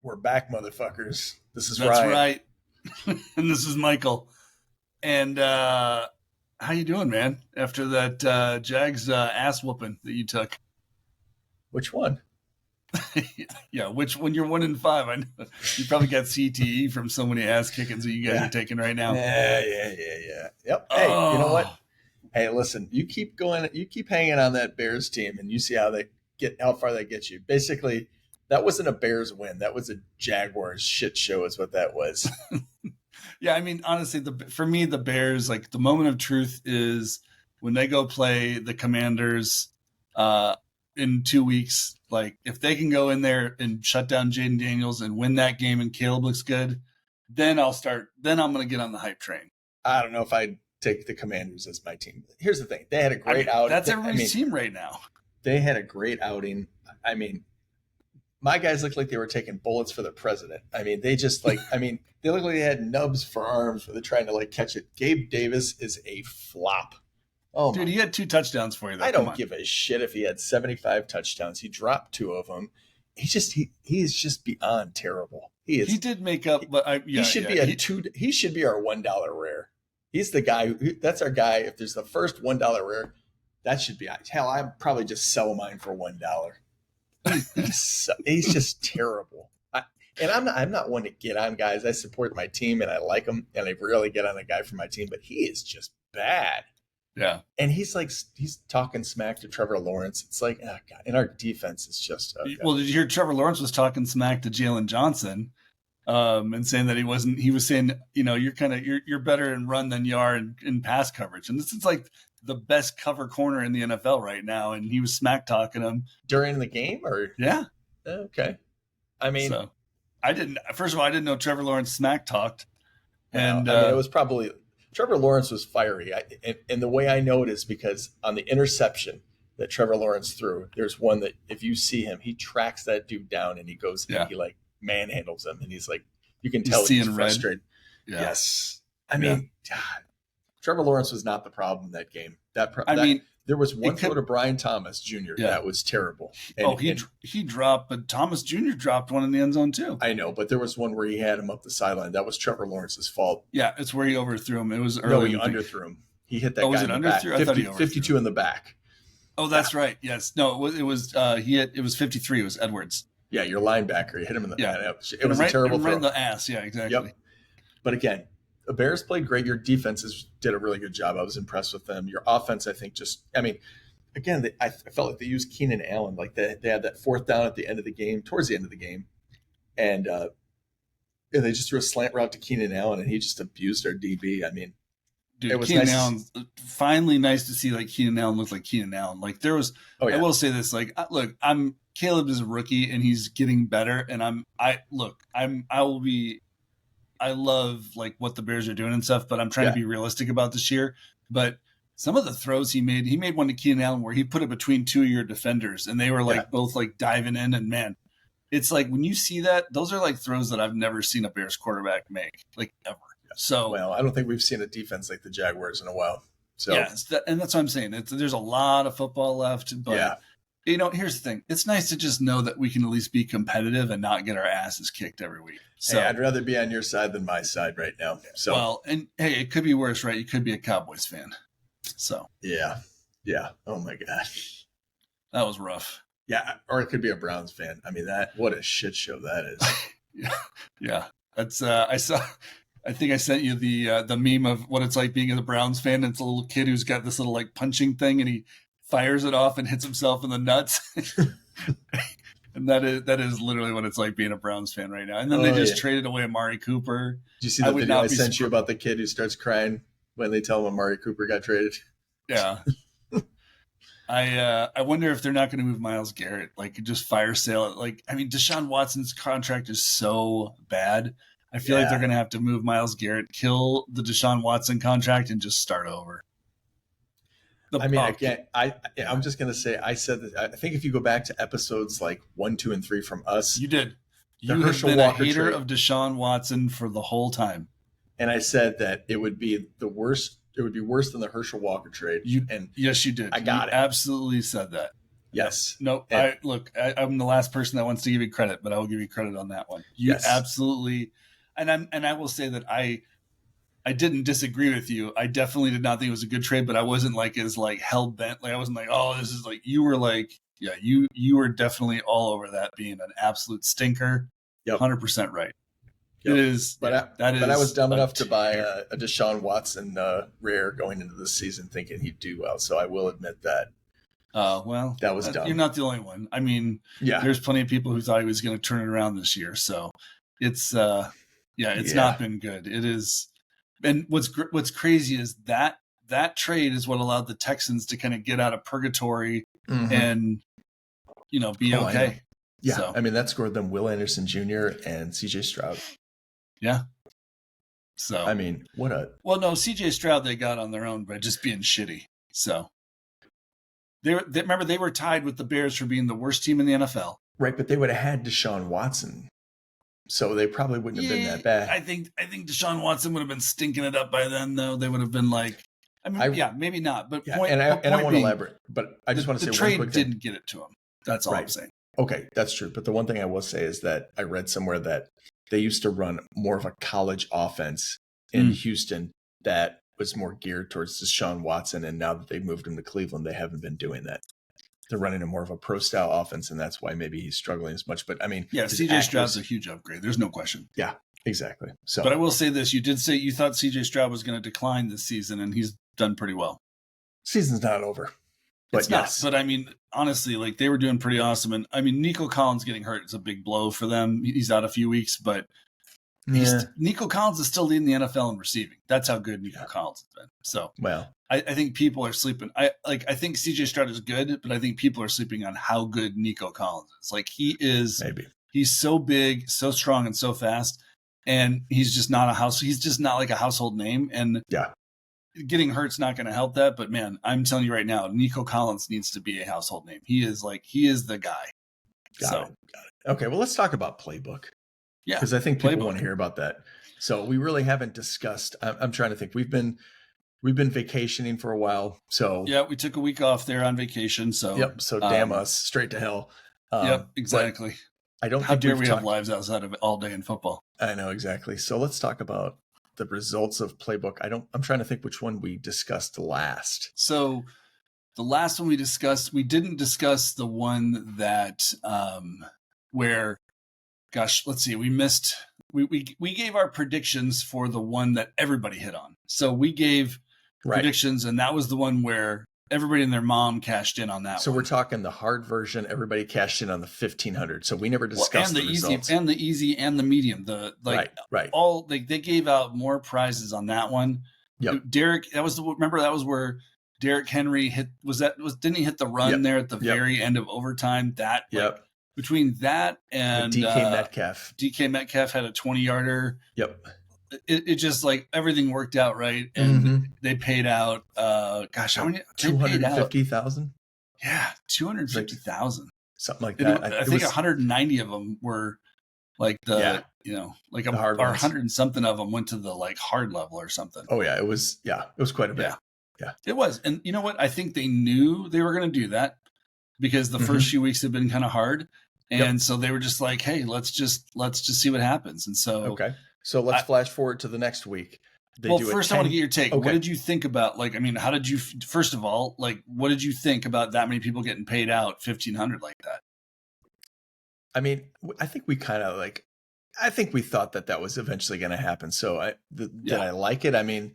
We're back, motherfuckers. This is That's Ryan. right. And this is Michael. And how you doing, man? After that Jags ass whooping that you took. Which one? Yeah, when you're 1-5, I know you probably got CTE from so many ass kickings that you guys are taking right now. Yeah. Yep. Hey, you know what? Hey, listen, you keep going, you keep hanging on that Bears team, and you see how far they get you. Basically, that wasn't a Bears win. That was a Jaguars shit show is what that was. Yeah, I mean, honestly, for me, the Bears, like the moment of truth is when they go play the Commanders in 2 weeks. Like if they can go in there and shut down Jaden Daniels and win that game and Caleb looks good, then I'm going to get on the hype train. I don't know if I'd take the Commanders as my team. Here's the thing. They had a great outing. That's everybody's team right now. They had a great outing. I mean, my guys looked like they were taking bullets for the president. I mean, they just they looked like they had nubs for arms for trying to catch it. Gabe Davis is a flop. Oh, dude, he had 2 touchdowns for you. Though. I don't give a shit if he had 75 touchdowns. He dropped 2 of them. He is just beyond terrible. He did make up, but he should be he should be our $1 rare. He's the guy. That's our guy. If there's the first $1 rare, that should be hell. I'd probably just sell mine for $1. He's just terrible. I'm not one to get on guys. I support my team and I like them, and I rarely get on a guy from my team, but he is just bad. Yeah. And he's talking smack to Trevor Lawrence. It's like, oh God. And our defense is just, well, did you hear Trevor Lawrence was talking smack to Jalen Johnson and saying that he was saying, you're better in run than you are in pass coverage. And this is like the best cover corner in the NFL right now. And he was smack talking him during the game or? Yeah. Okay. I mean, so I didn't know Trevor Lawrence smack talked. And it was probably, Trevor Lawrence was fiery. And the way I know it is because on the interception that Trevor Lawrence threw, there's one that if you see him, he tracks that dude down and he goes, and he manhandles him. And he's like, you can tell he's frustrated. Yeah. Yes. I mean, God, Trevor Lawrence was not the problem in that game. There was one throw to Brian Thomas Jr. That was terrible. And, he dropped, but Thomas Jr. dropped one in the end zone too. I know, but there was one where he had him up the sideline. That was Trevor Lawrence's fault. Yeah, it's where he overthrew him. It was early. No, he underthrew him. He hit that guy in the back. I thought he 52 in the back. Oh, that's right. Yes. No, it was 53. It was Edwards. Yeah, your linebacker. You hit him in the back. It was a terrible throw. Right in the ass. Yeah, exactly. Yep. But again, the Bears played great. Your defenses did a really good job. I was impressed with them. Your offense, I think, again, I felt like they used Keenan Allen. Like they had that 4th down at the end of the game, towards the end of the game. And they just threw a slant route to Keenan Allen, and he just abused our DB. I mean, dude, it was Keenan Allen. Finally, nice to see Keenan Allen look like Keenan Allen. Like there was, I will say this. Look, Caleb is a rookie, and he's getting better. And I love what the Bears are doing and stuff, but I'm trying to be realistic about this year. But some of the throws he made one to Keenan Allen where he put it between 2 of your defenders, and they were both diving in. And man, it's when you see that, those are throws that I've never seen a Bears quarterback make, ever. So, well, I don't think we've seen a defense like the Jaguars in a while. So and that's what I'm saying. There's a lot of football left, but here's the thing. It's nice to just know that we can at least be competitive and not get our asses kicked every week. So I'd rather be on your side than my side right now. So, well, and hey, it could be worse, right? You could be a Cowboys fan. So yeah. Oh my gosh, that was rough. Yeah, or it could be a Browns fan. I mean, what a shit show that is. yeah. That's I think I sent you the meme of what it's like being a Browns fan. It's a little kid who's got this little punching thing, and he fires it off and hits himself in the nuts. And that is literally what it's like being a Browns fan right now. And then they just traded away Amari Cooper. Did you see the video I sent you about the kid who starts crying when they tell him Amari Cooper got traded? Yeah. I wonder if they're not going to move Myles Garrett, just fire sale it. Deshaun Watson's contract is so bad. I feel like they're going to have to move Myles Garrett, kill the Deshaun Watson contract, and just start over. Again, I'm just going to say, I said that. I think if you go back to episodes 1, 2, and 3 from us, you did. You have been a hater of Deshaun Watson for the whole time, and I said that it would be the worst. It would be worse than the Herschel Walker trade. Yes, you did. I got it. Absolutely said that. Yes. No, And, I'm the last person that wants to give you credit, but I will give you credit on that one. You yes. absolutely, and I will say that I didn't disagree with you. I definitely did not think it was a good trade, but I wasn't like as like hell bent. Like I wasn't like, oh, this is like, you were like, yeah, you were definitely all over that being an absolute stinker. Yep. 100% right. Yep. It is, But that I was dumb enough to buy tear. a Deshaun Watson rare going into the season, thinking he'd do well. So I will admit that. Well, that was dumb. You're not the only one. I mean, there's plenty of people who thought he was going to turn it around this year. So it's not been good. It is. And what's crazy is that trade is what allowed the Texans to kind of get out of purgatory and, be okay. Yeah. So, I mean, that scored them Will Anderson Jr. and CJ Stroud. Yeah. So, I mean, no, CJ Stroud they got on their own by just being shitty. So remember they were tied with the Bears for being the worst team in the NFL. Right, but they would have had Deshaun Watson. So they probably wouldn't have been that bad. I think Deshaun Watson would have been stinking it up by then, though. They would have been like, maybe not. But I want to elaborate, but I just want to say the trade didn't get it to him. That's all I'm saying. Okay, that's true. But the one thing I will say is that I read somewhere that they used to run more of a college offense in Houston that was more geared towards Deshaun Watson, and now that they've moved him to Cleveland, they haven't been doing that. They're running a more of a pro style offense, and that's why maybe he's struggling as much. But I mean, CJ Stroud's a huge upgrade. There's no question. Yeah, exactly. So, but I will say this: you did say you thought CJ Stroud was going to decline this season, and he's done pretty well. Season's not over. But it's not. But I mean, honestly, like they were doing pretty awesome. And I mean, Nico Collins getting hurt is a big blow for them. He's out a few weeks, but Nico Collins is still leading the NFL in receiving. That's how good Nico Collins has been. So, I think people are sleeping. I think CJ Stroud is good, but I think people are sleeping on how good Nico Collins is. Like he is, he's so big, so strong, and so fast, and he's just not like a household name. And getting hurt's not going to help that. But man, I'm telling you right now, Nico Collins needs to be a household name. He is the guy. Got it. Okay, well, let's talk about Playbook. Yeah, because I think people want to hear about that. So we really haven't discussed. I'm trying to think. We've been vacationing for a while. So we took a week off there on vacation. So So damn us, straight to hell. Exactly. I don't. How dare we have lives outside of all day in football? I know exactly. So let's talk about the results of Playbook. I'm trying to think which one we discussed last. So the last one we discussed, we didn't discuss the one that where. Gosh, let's see. We missed. We gave our predictions for the one that everybody hit on. So we gave predictions, and that was the one where everybody and their mom cashed in on that. So we're talking the hard version. Everybody cashed in on the 1,500. So we never discussed the results. And the easy and the medium. All they gave out more prizes on that one. Yep. Derek, that was where Derrick Henry hit. Didn't he hit the run there at the very end of overtime? Between that and DK Metcalf had a 20-yarder. Yep. It just like everything worked out right, and they paid out. How many? 250,000. Yeah, 250,000. Something like that. I think 190 of them were like the hard 100 and something of them went to the like hard level or something. Oh yeah, it was quite a bit. Yeah, it was. And you know what? I think they knew they were going to do that because the first few weeks have been kind of hard. And so they were just like, hey, let's just see what happens. And so, so let's flash forward to the next week. First I want to get your take. What did you think about, how did you, first of all, what did you think about that many people getting paid out 1,500 like that? I mean, I think we kind of I think we thought that was eventually going to happen. So did I like it? I mean,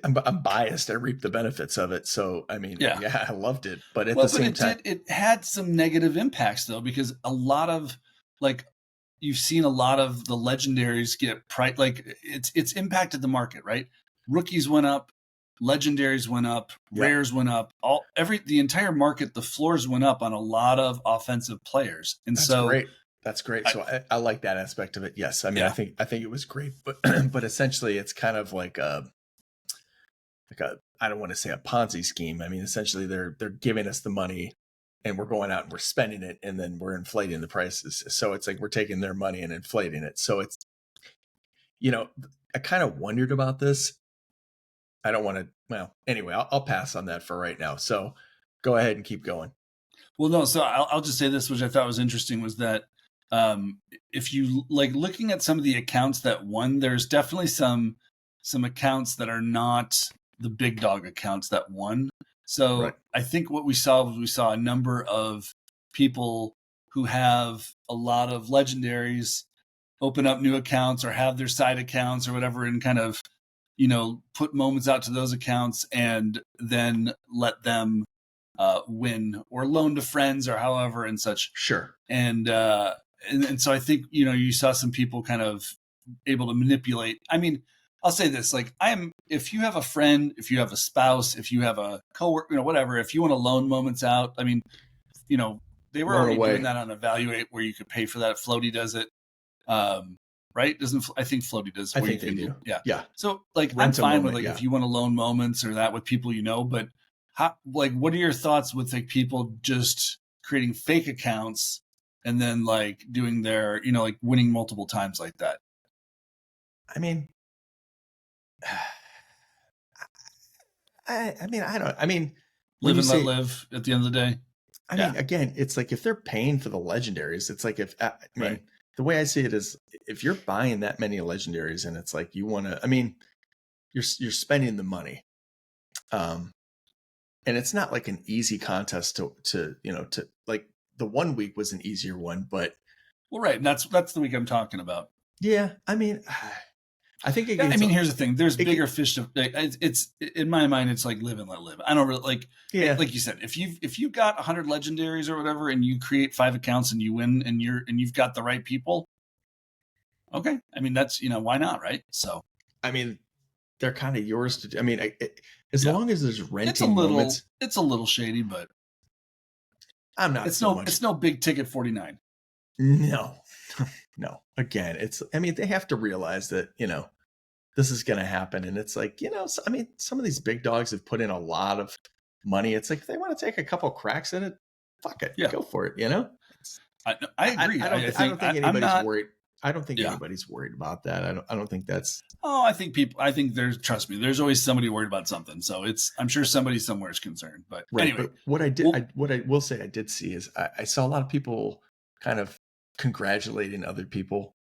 I'm biased. I reap the benefits of it. So, I mean, I loved it. But at the same time, it had some negative impacts though, because a lot of you've seen a lot of the legendaries get it's impacted the market, right? Rookies went up, legendaries went up, rares went up, the entire market, the floors went up on a lot of offensive players. And That's great. So I like that aspect of it. Yes. I mean, I think it was great, but essentially it's kind of like I don't want to say a Ponzi scheme. I mean, essentially they're giving us the money and we're going out and we're spending it and then we're inflating the prices. So it's like we're taking their money and inflating it. So it's, I kind of wondered about this. I don't want to, anyway, I'll pass on that for right now. So go ahead and keep going. Well, no. So I'll just say this, which I thought was interesting, was that if you like looking at some of the accounts that won, there's definitely some accounts that are not the big dog accounts that won. So Right. I think what we saw was a number of people who have a lot of legendaries open up new accounts or have their side accounts or whatever, and kind of, put moments out to those accounts and then let them win or loan to friends or however and such. Sure. And so I think, you saw some people kind of able to manipulate. I mean, I'll say this, like if you have a friend, if you have a spouse, if you have a coworker, whatever, if you want to loan moments out, I mean, they were already doing that on Evaluate where you could pay for that. Floaty does it. Right? I think Floaty does. I think they do. Yeah. Yeah. So like, I'm fine with if you want to loan moments or that with people, but what are your thoughts with like people just creating fake accounts and then like doing their, like winning multiple times like that? I mean, I mean, live and let live at the end of the day. I mean, again, it's like if they're paying for the legendaries, it's like right. The way I see it is if you're buying that many legendaries and it's like you want to, I mean, you're spending the money. And it's not like an easy contest to like the 1 week was an easier one, but well, right. And that's the week I'm talking about. Yeah. I mean, I think here's the thing. There's bigger fish to. It's in my mind. It's like live and let live. I don't really like. Yeah. Like you said, if you got 100 legendaries or whatever, and you create 5 accounts and you win, and you've got the right people. Okay. I mean, that's why not, right? So. I mean, they're kind of yours to do. I mean, as long as there's renting moments, it's a little shady, but I'm not. It's no big ticket 49. No. No, again, they have to realize that, this is going to happen. And it's like, some of these big dogs have put in a lot of money. It's like, if they want to take a couple cracks at it, fuck it, go for it. I agree. I don't think anybody's worried. I don't think anybody's worried about that. I don't think that's. Oh, I think trust me, there's always somebody worried about something. So I'm sure somebody somewhere is concerned, but right. Anyway, but what I will say I did see is I saw a lot of people kind of congratulating other people,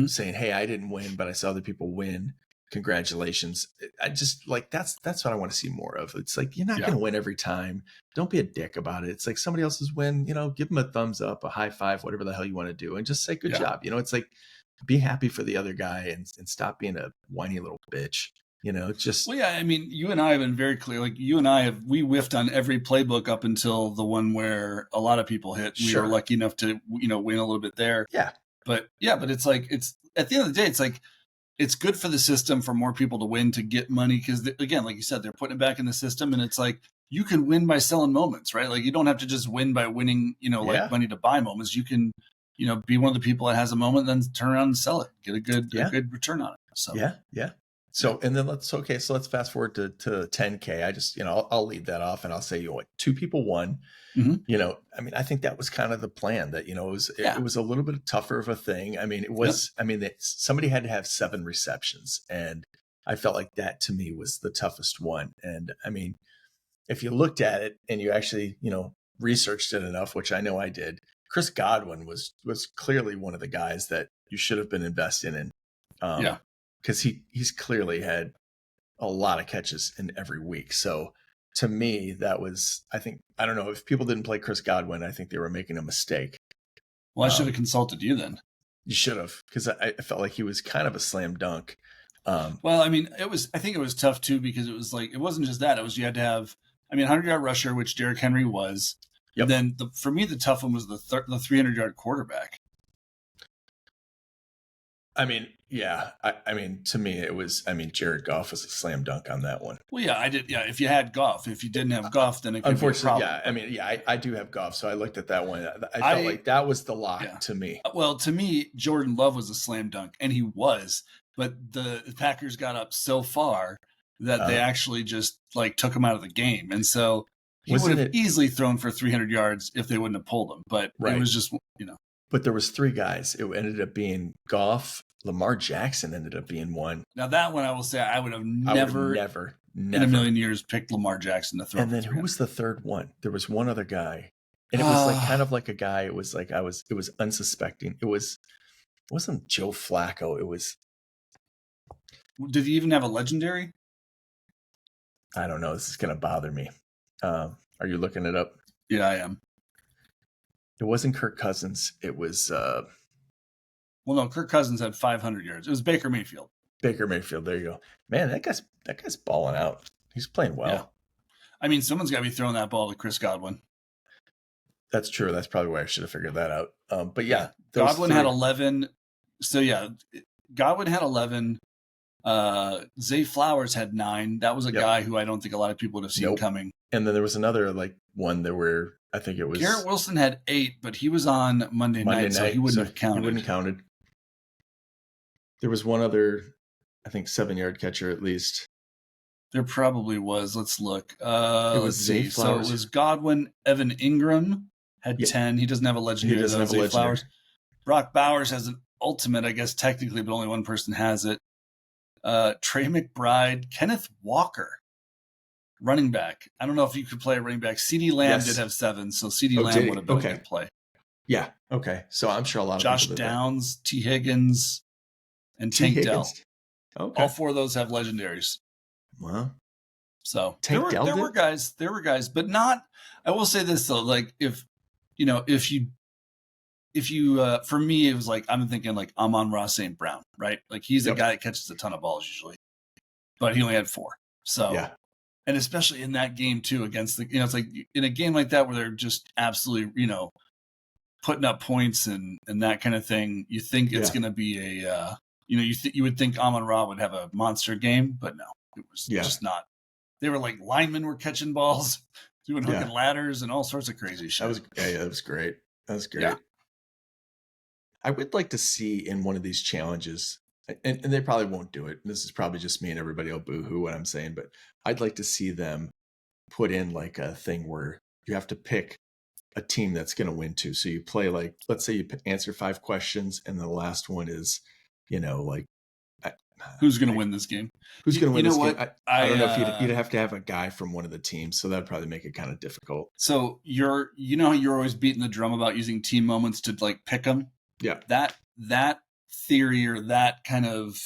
saying, "Hey, I didn't win, but I saw other people win. Congratulations!" I just like that's what I want to see more of. It's like you're not going to win every time. Don't be a dick about it. It's like somebody else's win. Give them a thumbs up, a high five, whatever the hell you want to do, and just say good job. It's like be happy for the other guy and stop being a whiny little bitch. Just. Well, yeah. I mean, you and I have been very clear. Like you and I we whiffed on every playbook up until the one where a lot of people hit. We were lucky enough to win a little bit there. Yeah. But it's like it's at the end of the day, it's like it's good for the system for more people to win to get money because again, like you said, they're putting it back in the system, and it's like you can win by selling moments, right? Like you don't have to just win by winning, like money to buy moments. You can, be one of the people that has a moment, then turn around and sell it, get a good return on it. So yeah. So, and then let's fast forward to 10K. I just, I'll lead that off and I'll say, 2 people won. Mm-hmm. I think that was kind of the plan that, it was a little bit tougher of a thing. I mean, it was, somebody had to have 7 receptions, and I felt like that to me was the toughest one. And I mean, if you looked at it and you actually, researched it enough, which I know I did, Chris Godwin was clearly one of the guys that you should have been investing in. Because he's clearly had a lot of catches in every week. So to me, that was, I don't know if people didn't play Chris Godwin, I think they were making a mistake. Well, I should have consulted you then. You should have, because I felt like he was kind of a slam dunk. Well, I think it was tough too, because it was like, it wasn't just that. It was, you had to have, 100-yard rusher, which Derrick Henry was. Yep. And then for me, the tough one was the 300-yard quarterback. To me, it was, Jared Goff was a slam dunk on that one. Well, yeah, I did. Yeah. If you had Goff, if you didn't have Goff, then it could unfortunately, be a problem. I do have Goff. So I looked at that one. I felt like that was the lock to me. Well, to me, Jordan Love was a slam dunk, and he was, but the Packers got up so far that they actually just like took him out of the game. And so he would have easily thrown for 300 yards if they wouldn't have pulled him, but it was just, But there was 3 guys. It ended up being Goff. Lamar Jackson ended up being one. Now that one, I will say, I would have never in a million years picked Lamar Jackson to throw. And then who was the third one? There was one other guy. And it was like kind of like a guy. It was like it was unsuspecting. It wasn't Joe Flacco. It was. Did he even have a legendary? I don't know. This is going to bother me. Are you looking it up? Yeah, I am. It wasn't Kirk Cousins. It was. Well, no, Kirk Cousins had 500 yards. It was Baker Mayfield. Baker Mayfield. There you go. Man, that guy's balling out. He's playing well. Yeah. I mean, someone's got to be throwing that ball to Chris Godwin. That's true. That's probably why I should have figured that out. But yeah, Godwin had 11. So yeah, Godwin had 11. Zay Flowers had 9. That was a guy who I don't think a lot of people would have seen coming. And then there was another like one that where I think it was Garrett Wilson had 8, but he was on Monday night, so he wouldn't have counted. He wouldn't counted. There was one other, I think 7-yard catcher at least. There probably was. Let's look. It was Zay Flowers. So it was Godwin. Evan Ingram had 10. He doesn't have a legendary. He doesn't have a legendary. Flowers. Brock Bowers has an ultimate, I guess technically, but only one person has it. Trey McBride, Kenneth Walker, running back. I don't know if you could play a running back. CeeDee Lamb did have 7, so CeeDee Lamb would have been a good play. Yeah. Okay. So I'm sure a lot of Josh Downs, T. Higgins, and Tank Dell. Okay. All 4 of those have legigendaries. Wow. So there were guys, but not. I will say this though, like if you for me it was like I'm thinking like Amon-Ra St. Brown, right? Like he's a guy that catches a ton of balls usually, but he only had 4. So yeah. And especially in that game too against the it's like in a game like that where they're just absolutely putting up points and that kind of thing, you think it's going to be a you would think Amon-Ra would have a monster game, but no, it was just not. They were like linemen were catching balls, doing hook and ladders and all sorts of crazy shit. That was great. That was great. Yeah. I would like to see in one of these challenges, and they probably won't do it. This is probably just me and everybody will boo-hoo what I'm saying, but I'd like to see them put in like a thing where you have to pick a team that's going to win too. So you play like, let's say you answer 5 questions and the last one is, like who's going to win this game? Who's going to win this game? I don't know if you'd have to have a guy from one of the teams, so that'd probably make it kind of difficult. So how you're always beating the drum about using team moments to like pick them. Yeah, that theory or that kind of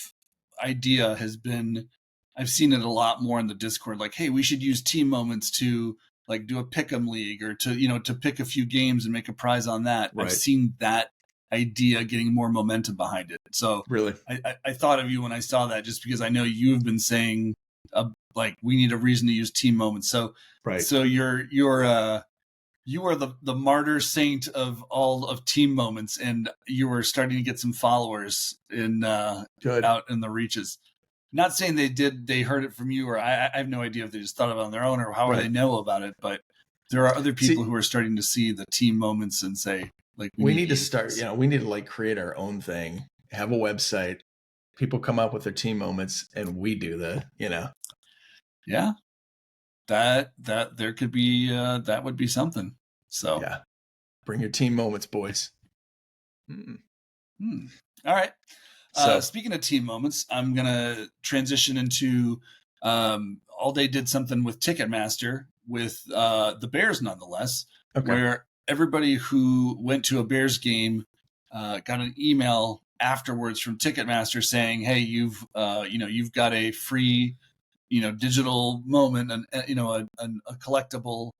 idea has been. I've seen it a lot more in the Discord. Like, hey, we should use team moments to like do a pick'em league or to pick a few games and make a prize on that. Right. I've seen that idea getting more momentum behind it. So really, I thought of you when I saw that, just because I know you've been saying like we need a reason to use team moments. So right. So you are the martyr saint of all of team moments, and you were starting to get some followers out in the reaches. Not saying they heard it from you, or I have no idea if they just thought about it on their own or how they know about it, but there are other people who are starting to see the team moments and say, like, we need to start, we need to like create our own thing, have a website, people come up with their team moments and we do Yeah. That there could be, that would be something. So yeah, bring your team moments, boys. All right. So, speaking of team moments, I'm going to transition into All Day did something with Ticketmaster with the Bears, nonetheless, where everybody who went to a Bears game got an email afterwards from Ticketmaster saying, "Hey, you've got a free, digital moment and a collectible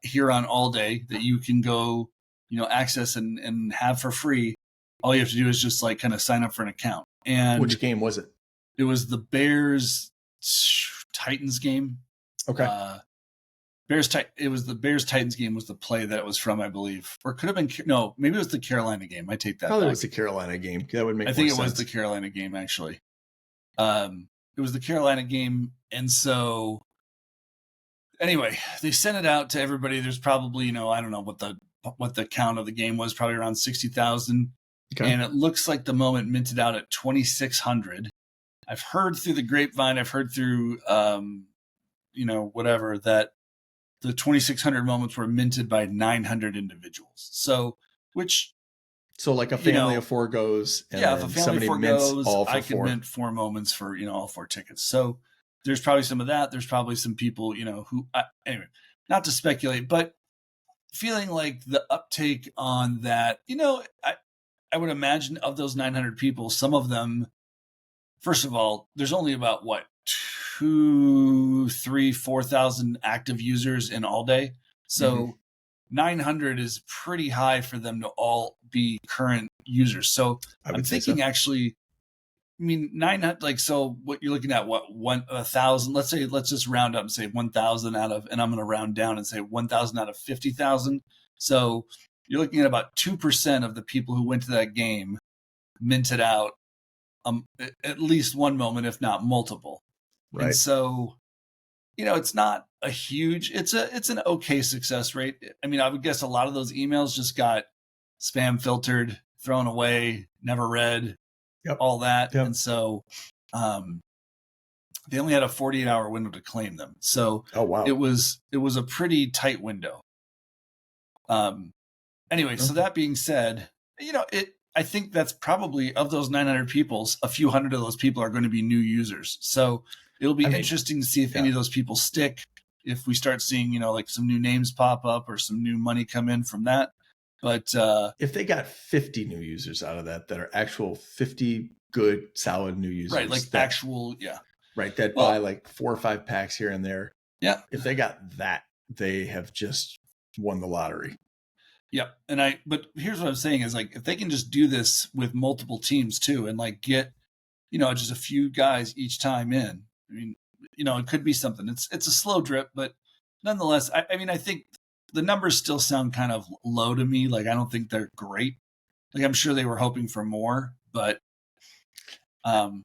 here on All Day that you can go, access and have for free. All you have to do is just like kind of sign up for an account." And which game was it? It was the Bears Titans game. Okay. It was the Bears Titans game was the play that it was from, I believe, or could have been maybe it was the Carolina game. I take that. Probably back. It was the Carolina game. That would make. I think it was the Carolina game actually. It was the Carolina game, and so anyway, they sent it out to everybody. There's probably I don't know what the count of the game was, probably around 60,000. Okay. And it looks like the moment minted out at 2,600. I've heard through the grapevine, I've heard through, whatever, that the 2,600 moments were minted by 900 individuals. So like a family of 4 goes, and if a family of 4 goes, I can 4. mint 4 moments for, all 4 tickets. So there's probably some of that. There's probably some people, who, anyway, not to speculate, but feeling like the uptake on that, I would imagine of those 900 people, some of them, first of all, there's only about 2, 3, 4,000 active users in all day. So 900 is pretty high for them to all be current users. So I'm thinking actually, I mean, 900, like, so what you're looking at, 1,000, let's just round up and say 1,000 out of, and I'm going to round down and say 1,000 out of 50,000. So you're looking at about 2% of the people who went to that game minted out at least one moment, if not multiple. Right. And so, it's not a huge, it's an okay success rate. I mean, I would guess a lot of those emails just got spam filtered, thrown away, never read, all that. Yep. And so they only had a 48-hour window to claim them. So it was a pretty tight window. Anyway, so that being said, I think that's probably, of those 900 people, a few hundred of those people are going to be new users. So it'll be interesting to see if any of those people stick, if we start seeing, like some new names pop up or some new money come in from that. But if they got 50 new users out of that are actual 50 good, solid new users. Right, like actual, Right, that buy like 4 or 5 packs here and there. Yeah. If they got that, they have just won the lottery. Yep. But here's what I'm saying is, like, if they can just do this with multiple teams too, and like get, just a few guys each time in, I mean, it could be something. It's a slow drip, but nonetheless, I mean, I think the numbers still sound kind of low to me. Like, I don't think they're great. Like, I'm sure they were hoping for more, but I'm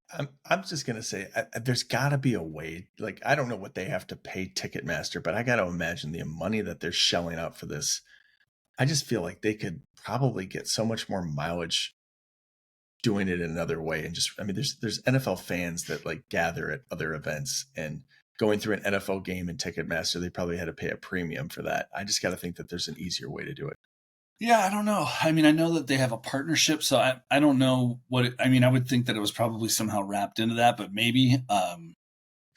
just going to say there's got to be a way. Like, I don't know what they have to pay Ticketmaster, but I got to imagine the money that they're shelling out for this. I just feel like they could probably get so much more mileage doing it in another way. And just, I mean, there's NFL fans that like gather at other events, and going through an NFL game in Ticketmaster, they probably had to pay a premium for that. I just got to think that there's an easier way to do it. Yeah, I don't know. I mean, I know that they have a partnership, so I don't know what I mean, I would think that it was probably somehow wrapped into that, but maybe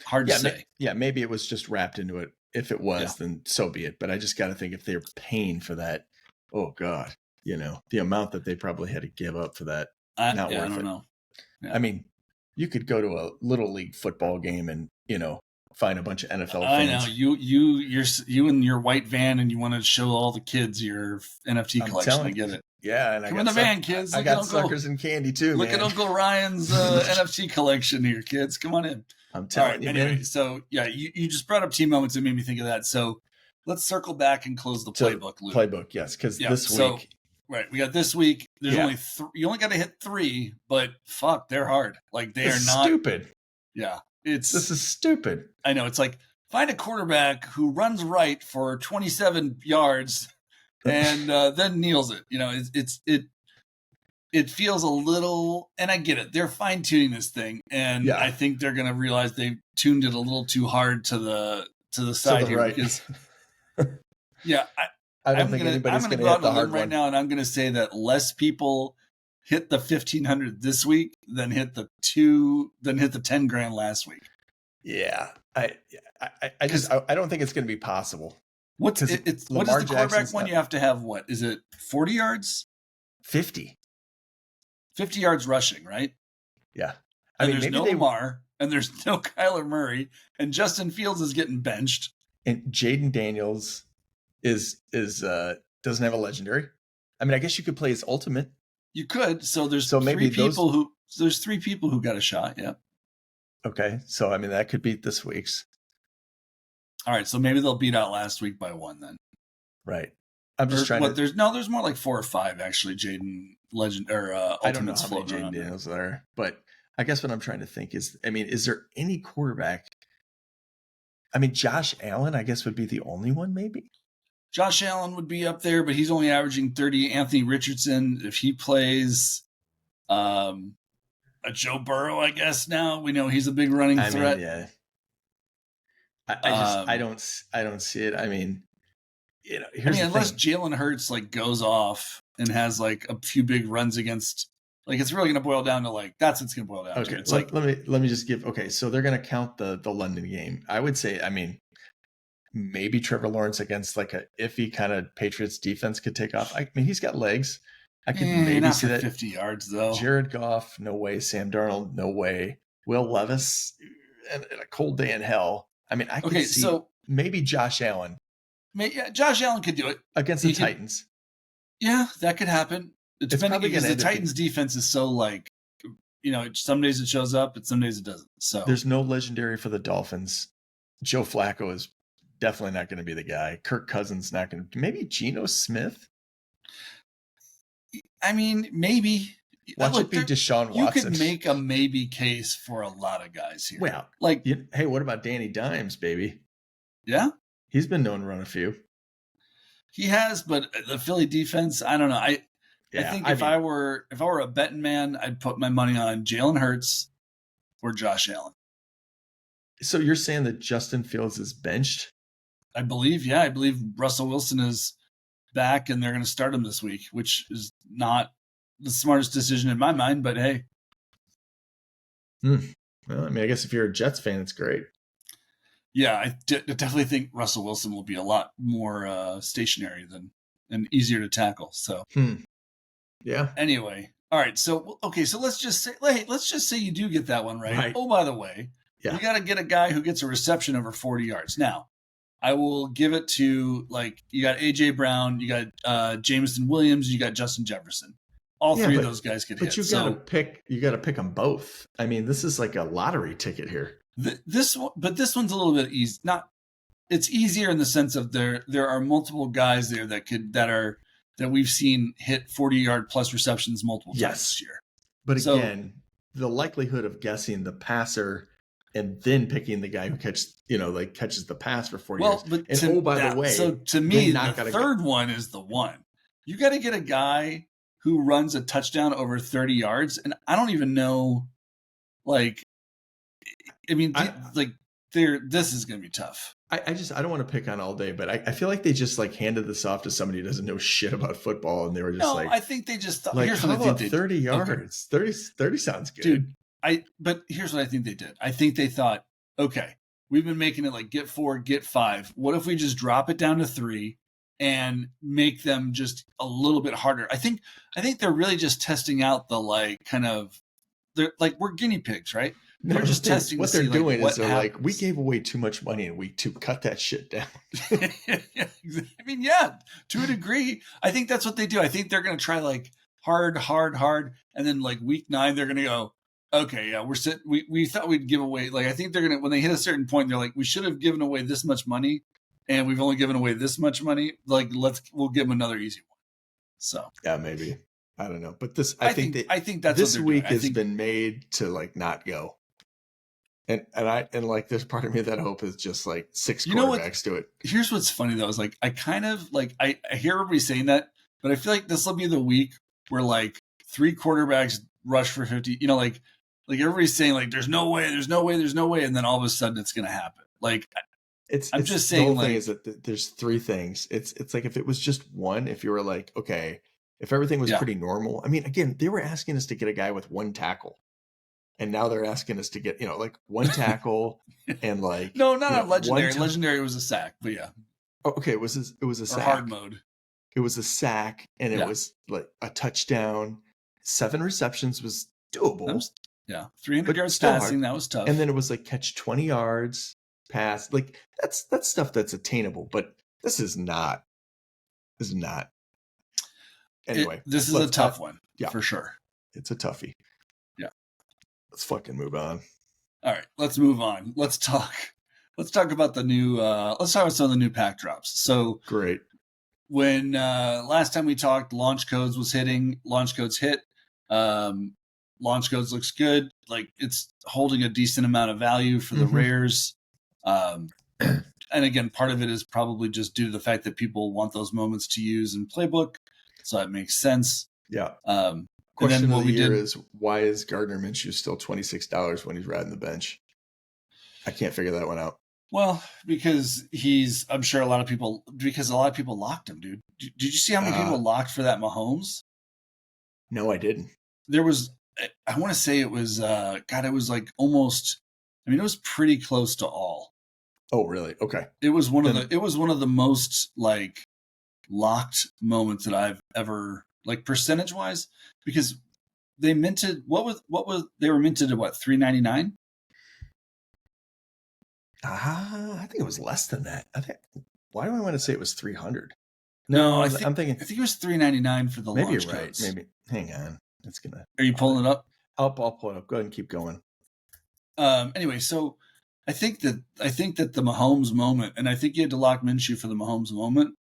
hard to say. Maybe it was just wrapped into it. If it was, then so be it. But I just got to think, if they're paying for that, oh God, the amount that they probably had to give up for that, not worth it. I don't know. Yeah. I mean, you could go to a little league football game and, find a bunch of NFL fans. I know you and your white van, and you want to show all the kids your NFT collection. I get it. Yeah, and come in the van, kids. I got suckers and candy too. Look at Uncle Ryan's NFT collection here, kids. Come on in. I'm telling you. Anyway, so you just brought up team moments and made me think of that. So let's circle back and close the playbook loop. Playbook, yes, because this week. Right, we got this week. There's only you only got to hit 3, but fuck, they're hard. Like, they are not stupid. Yeah, this is stupid. I know. It's like, find a quarterback who runs right for 27 yards and then kneels it. It feels a little, and I get it. They're fine tuning this thing, and I think they're going to realize they tuned it a little too hard to the side here. Right. Because, I don't think anybody's going to go hit out the on a hard limb right one. now, and I'm going to say that less people hit the 1,500 this week than hit the 10 grand last week. Yeah, I don't think it's going to be possible. What is the quarterback one? You have to have, what is it, 40 yards? 50 yards rushing, right? Yeah. And there's no Lamar, and there's no Kyler Murray, and Justin Fields is getting benched. And Jaden Daniels is doesn't have a legendary. I mean, I guess you could play his ultimate. You could. So there's three people who got a shot. Yeah. Okay. So, I mean, that could beat this week's. All right. So maybe they'll beat out last week by 1 then. Right. I'm just trying to. There's more like 4 or 5 actually. Jaden Legend or I don't know how many Jaden Daniels there, but I guess what I'm trying to think is, I mean, is there any quarterback? I mean, Josh Allen, I guess, would be the only one, maybe. Josh Allen would be up there, but he's only averaging 30. Anthony Richardson, if he plays, a Joe Burrow, I guess now we know he's a big running threat. Mean, yeah. I don't see it. I mean, unless Jalen Hurts like goes off and has like a few big runs against, like, it's really going to boil down to like, that's what's going to boil down to. It's let me just give. Okay, so they're going to count the London game. I would say, I mean, maybe Trevor Lawrence against like a iffy kind of Patriots defense could take off. I mean, he's got legs. I could maybe not see for that. 50 yards though. Jared Goff, no way. Sam Darnold, no way. Will Levis, and a cold day in hell. I mean, I could see maybe Josh Allen. Josh Allen could do it against the Titans. Yeah, that could happen. Depending, because the Titans' defense is so like, some days it shows up, and some days it doesn't. So there's no legendary for the Dolphins. Joe Flacco is definitely not going to be the guy. Kirk Cousins not going to. Maybe Geno Smith. I mean, maybe. Watch it be Deshaun Watson. You could make a maybe case for a lot of guys here. Well, hey, what about Danny Dimes, baby? Yeah, he's been known to run a few. He has, but the Philly defense, I don't know. I think if I were a betting man, I'd put my money on Jalen Hurts or Josh Allen. So you're saying that Justin Fields is benched? I believe Russell Wilson is back, and they're going to start him this week, which is not the smartest decision in my mind, but hey. Well, I mean, I guess if you're a Jets fan, it's great. Yeah, I definitely think Russell Wilson will be a lot more stationary and easier to tackle. So, yeah. Anyway, all right. So, okay. So let's just say you do get that one right. Oh, by the way, you got to get a guy who gets a reception over 40 yards. Now, I will give it to you got AJ Brown, you got Jameson Williams, you got Justin Jefferson. All three of those guys could hit. But you got to pick them both. I mean, this is like a lottery ticket here. This one's a little bit easy. It's easier in the sense of there are multiple guys there that we've seen hit 40-yard plus receptions multiple times this year. But again, the likelihood of guessing the passer and then picking the guy who catches the pass for 40 yards. But by the way, so to me, the third one is the one. You got to get a guy who runs a touchdown over 30 yards, and I don't even know, this is going to be tough. I don't want to pick on all day, but I feel like they just handed this off to somebody who doesn't know shit about football, and they were just I think they just thought, here's what I think they 30 yards. Okay. 30 sounds good. Dude, but here's what I think they did. I think they thought, okay, we've been making it get 4, get 5. What if we just drop it down to 3 and make them just a little bit harder? I think they're really just testing out they're we're guinea pigs, right? They're just testing what they're doing is they're we gave away too much money in week 2. Cut that shit down. I mean, yeah, to a degree. I think that's what they do. I think they're going to try hard. And then week 9, they're going to go, okay, yeah, we thought we'd give away. I think they're going to, when they hit a certain point, they're we should have given away this much money, and we've only given away this much money. We'll give them another easy one. So yeah, maybe. I don't know. But I think that's this week has been made to not go. And there's part of me that hope is just 6 quarterbacks do it. Here's what's funny though, is I kind of I hear everybody saying that, but I feel like this will be the week where 3 quarterbacks rush for 50. Everybody's saying there's no way, and then all of a sudden it's going to happen. I'm just saying. The whole thing is that there's 3 things. It's if it was just one, if you were okay, if everything was pretty normal. I mean, again, they were asking us to get a guy with 1 tackle. And now they're asking us to get, 1 tackle and no, not on legendary. Legendary was a sack, but yeah. Oh, okay, it was a sack. Or hard mode. It was a sack, and it was a touchdown. 7 receptions was doable. 300 yards passing. That was tough. And then it was catch 20 yards, pass. That's stuff that's attainable. But this is not. Anyway, this is a tough one. Yeah, for sure. It's a toughie. Let's fucking move on. All right, let's move on. Let's talk about the new. Let's talk about some of the new pack drops. So great. When last time we talked, launch codes was hitting. Launch codes hit. Launch codes looks good. It's holding a decent amount of value for the rares. And again, part of it is probably just due to the fact that people want those moments to use in Playbook, so that makes sense. Yeah. Question of the year is, why is Gardner Minshew still $26 when he's riding the bench? I can't figure that one out. Well, because I'm sure a lot of people locked him, dude. Did you see how many people locked for that Mahomes? No, I didn't. There was, I want to say it was, it was almost, it was pretty close to all. Oh, really? Okay. It was one of the most like locked moments that I've ever, like, percentage wise, because they minted they were minted at what, $3.99? I think it was less than that. Why do I want to say it was 300? No, I'm thinking it was $3.99 for the maybe launch you're right. codes. Maybe hang on. It's gonna. Are you pulling it up? I'll pull it up. Go ahead and keep going. Anyway, so I think that the Mahomes moment, and I think you had to lock Minshew for the Mahomes moment,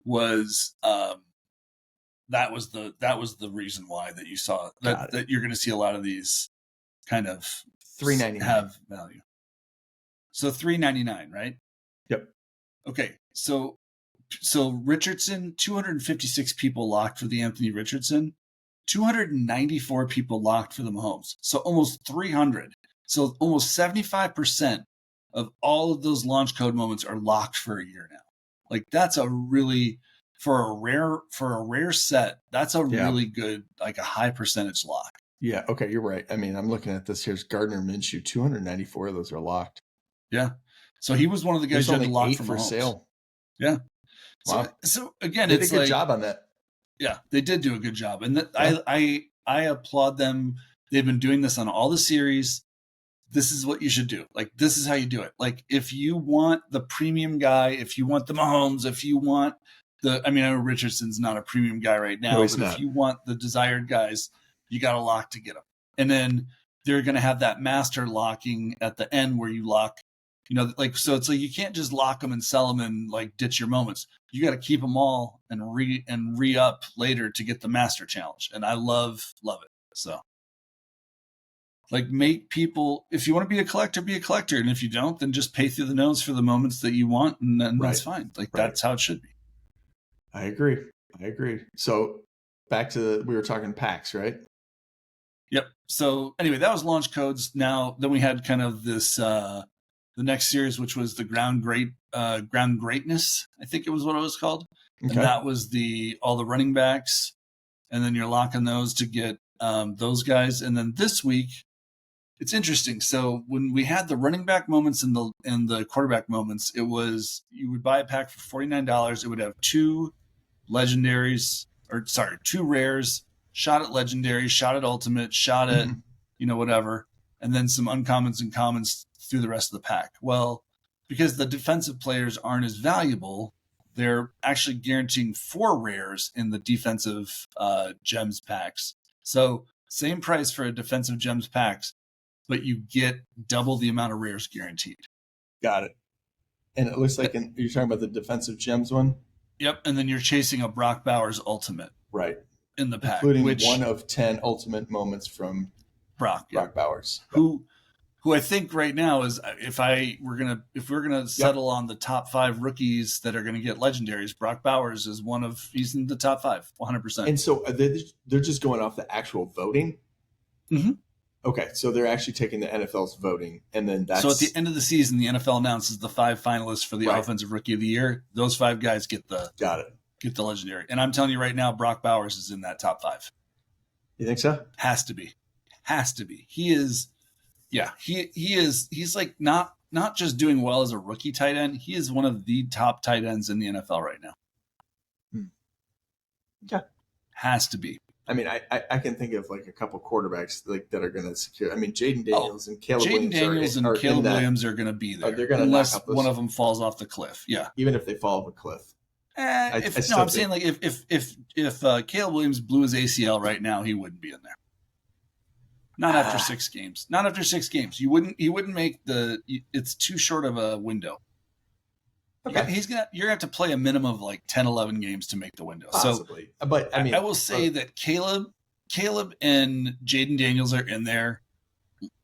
was that was the reason why that you saw that you're going to see a lot of these kind of $3.99 have value. So $3.99, right? Yep. Okay, so Richardson, 256 people locked for the Anthony Richardson, 294 people locked for the Mahomes. So almost 300. So almost 75% of all of those launch code moments are locked for a year now. Like, that's a really, for a rare set, that's a really good, like, a high percentage lock. Yeah. Okay. You're right. I mean, I'm looking at this. Here's Gardner Minshew. 294 of those are locked. Yeah. So he was one of the guys who had to lock for Mahomes. Sale. Yeah. Wow. So again, they did a good job on that. Yeah, they did do a good job, and I applaud them. They've been doing this on all the series. This is what you should do. Like, this is how you do it. Like, if you want the premium guy, if you want the Mahomes, if you want I know Richardson's not a premium guy right now, but if you want the desired guys, you got to lock to get them. And then they're going to have that master locking at the end where you lock, so it's like you can't just lock them and sell them and like ditch your moments. You got to keep them all and re-up later to get the master challenge. And I love it. So, like, make people, if you want to be a collector, be a collector. And if you don't, then just pay through the nose for the moments that you want. And then that's fine. Like, that's how it should be. I agree. So back to we were talking packs, right? Yep. So anyway, that was launch codes. Now, then we had kind of this, the next series, which was the ground greatness, I think it was what it was called. Okay. And that was all the running backs. And then you're locking those to get those guys. And then this week, it's interesting. So when we had the running back moments and the quarterback moments, it was, you would buy a pack for $49. It would have two rares, shot at legendary, shot at ultimate, shot at, whatever. And then some uncommons and commons through the rest of the pack. Well, because the defensive players aren't as valuable, they're actually guaranteeing 4 rares in the defensive gems packs. So same price for a defensive gems packs, but you get double the amount of rares guaranteed. Got it. And it looks like you're talking about the defensive gems one? Yep. And then you're chasing a Brock Bowers ultimate. Right. In the pack. Including 1 of 10 ultimate moments from Brock Bowers. Who I think right now is, if we're gonna settle on the top 5 rookies that are gonna get legendaries, Brock Bowers is he's in the top 5, 100%. And so they're just going off the actual voting? Mm-hmm. Okay, so they're actually taking the NFL's voting, and then so at the end of the season, the NFL announces the 5 finalists for the Offensive Rookie of the Year. Those 5 guys get the legendary. And I'm telling you right now, Brock Bowers is in that top 5. You think so? Has to be. He is. Yeah, he is. He's like not just doing well as a rookie tight end. He is one of the top tight ends in the NFL right now. Okay. Has to be. I mean, I can think of like a couple quarterbacks like that are going to secure. I mean, Jaden Daniels and Caleb Williams are going to be there. They're going to unless one of them falls off the cliff. Yeah, even if they fall off a cliff. I'm saying, like, if Caleb Williams blew his ACL right now, he wouldn't be in there. Not after 6 games. Not after 6 games. He wouldn't make it's too short of a window. Okay. You're gonna have to play a minimum of like 10, 11 games to make the window. Possibly. So, but I mean, I will say that Caleb and Jaden Daniels are in there,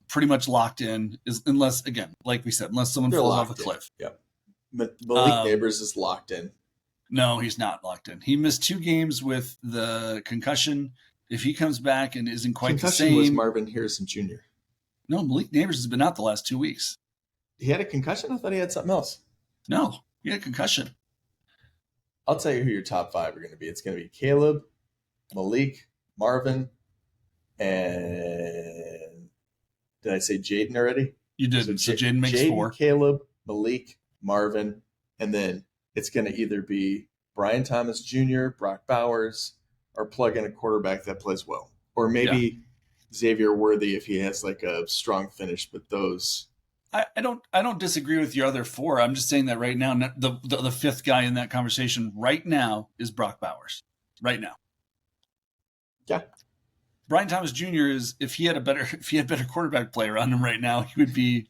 pretty much locked in, unless, again, like we said, unless someone falls off a cliff. Yep. Malik Neighbors is locked in. No, he's not locked in. He missed 2 games with the concussion. If he comes back and isn't quite the same, was Marvin Harrison Jr. No, Malik Neighbors has been out the last 2 weeks. He had a concussion? I thought he had something else. No, he had a concussion. I'll tell you who your top 5 are going to be. It's going to be Caleb, Malik, Marvin, and did I say Jaden already? You did. So Jaden makes 4. Caleb, Malik, Marvin, and then it's going to either be Brian Thomas Jr., Brock Bowers, or plug in a quarterback that plays well. Or maybe Xavier Worthy if he has like a strong finish, but those... I don't disagree with your other four. I'm just saying that right now, the fifth guy in that conversation right now is Brock Bowers. Right now. Yeah. Brian Thomas Jr. is if he had better quarterback play around him right now, he would be.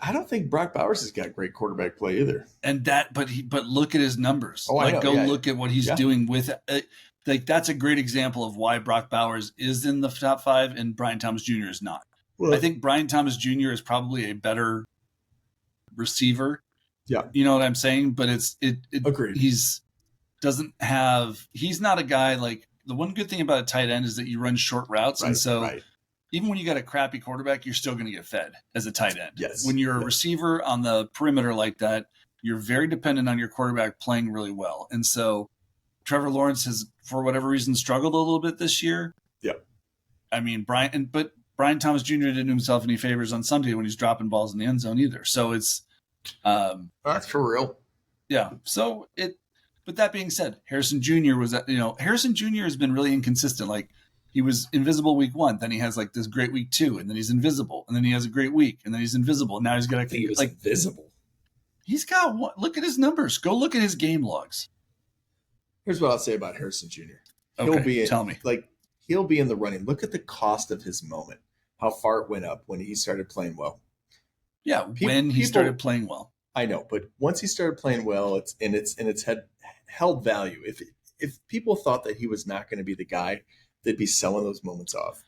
I don't think Brock Bowers has got great quarterback play either. But look at his numbers. Oh, I know. Look at what he's doing with it. Like that's a great example of why Brock Bowers is in the top 5 and Brian Thomas Jr. is not. Well, I think Brian Thomas Jr. is probably a better receiver. Yeah. You know what I'm saying? But agreed. He's not a guy like the one good thing about a tight end is that you run short routes. Right, and so right. Even when you got a crappy quarterback, you're still going to get fed as a tight end. Yes. When you're a receiver on the perimeter like that, you're very dependent on your quarterback playing really well. And so Trevor Lawrence has, for whatever reason, struggled a little bit this year. Yeah. I mean, Brian Thomas Jr. didn't do himself any favors on Sunday when he's dropping balls in the end zone either. So it's that's for real. Yeah. So but that being said, Harrison Jr. Harrison Jr. has been really inconsistent. Like he was invisible week 1, then he has like this great week 2, and then he's invisible, and then he has a great week, and then he's invisible. And now he's got invisible. He's got what? Look at his numbers. Go look at his game logs. Here's what I'll say about Harrison Jr. Tell me. He'll be in the running. Look at the cost of his moment. How far it went up when he started playing well. Yeah, when he started playing well. I know, but once he started playing well, it's held value. If people thought that he was not going to be the guy, they'd be selling those moments off.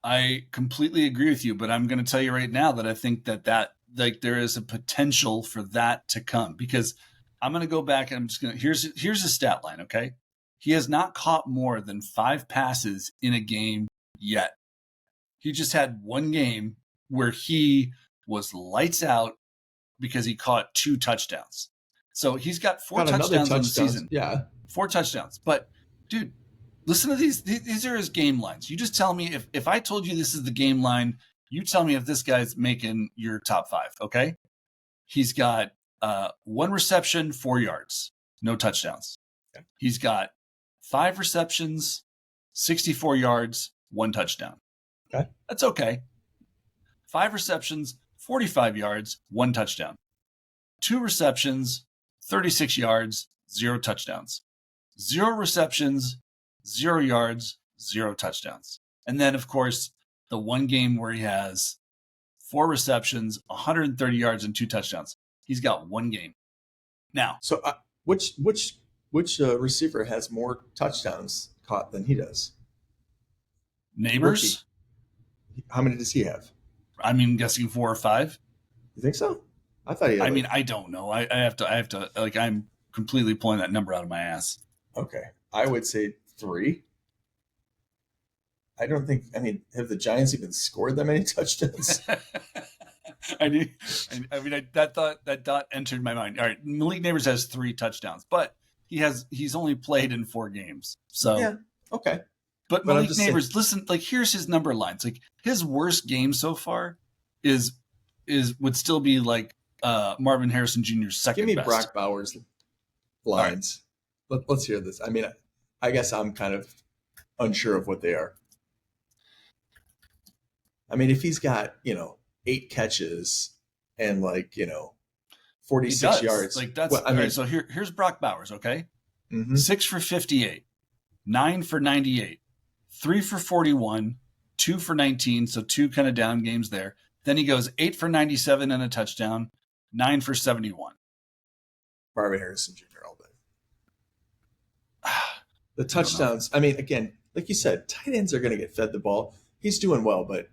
I completely agree with you, but I'm going to tell you right now that I think that there is a potential for that to come because I'm going to go back and I'm just going to here's a stat line, okay? He has not caught more than 5 passes in a game yet. He just had one game where he was lights out because he caught 2 touchdowns. So he's got 4 touchdowns on the season. Yeah. 4 touchdowns. But, dude, listen to these. These are his game lines. You just tell me if I told you this is the game line, you tell me if this guy's making your top 5, okay? He's got 1 reception, 4 yards, no touchdowns. Okay. He's got 5 receptions, 64 yards, 1 touchdown. Okay. That's okay. 5 receptions, 45 yards, 1 touchdown. 2 receptions, 36 yards, 0 touchdowns. 0 receptions, 0 yards, 0 touchdowns. And then, of course, the one game where he has 4 receptions, 130 yards, and 2 touchdowns. He's got 1 game. Now. So which receiver has more touchdowns caught than he does? Neighbors? Rookie. How many does he have? I mean, guessing 4 or 5. You think so? I thought he had. I don't know. I have to. Like, I'm completely pulling that number out of my ass. Okay, I would say 3. I don't think. I mean, have the Giants even scored that many touchdowns? That thought entered my mind. All right, Malik Neighbors has 3 touchdowns, but he's only played in 4 games. So yeah, okay. But Malik Neighbors, listen, like here's his number lines. Like his worst game so far would still be like Marvin Harrison Jr.'s second best. Give me Brock Bowers lines. Right. Let's hear this. I mean, I guess I'm kind of unsure of what they are. I mean, if he's got 8 catches and 46 yards, like that's. Well, right, so here's Brock Bowers. Okay, 6 for 58, 9 for 98. 3 for 41, 2 for 19, so 2 kind of down games there. Then he goes 8 for 97 and a touchdown, 9 for 71. Marvin Harrison Jr. all day. The touchdowns, I mean, again, like you said, tight ends are going to get fed the ball. He's doing well, but,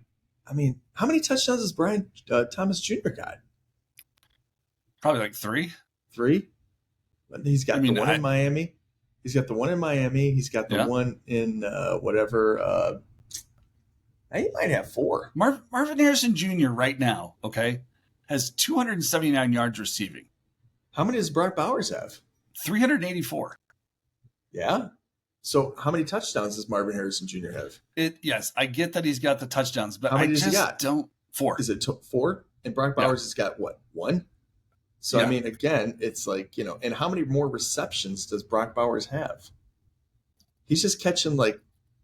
I mean, how many touchdowns has Brian Thomas Jr. got? Probably like 3. 3? He's got the one in Miami. He's got the one in Miami. He's got the one in whatever. He might have 4. Marvin Harrison Jr. right now, okay, has 279 yards receiving. How many does Brock Bowers have? 384. Yeah. So how many touchdowns does Marvin Harrison Jr. have? Yes, I get that he's got the touchdowns, but how many I does just he got? don't. 4. Is it 4? And Brock Bowers has got what? 1? So, I Yeah. mean, again, it's like, and how many more receptions does Brock Bowers have? He's just catching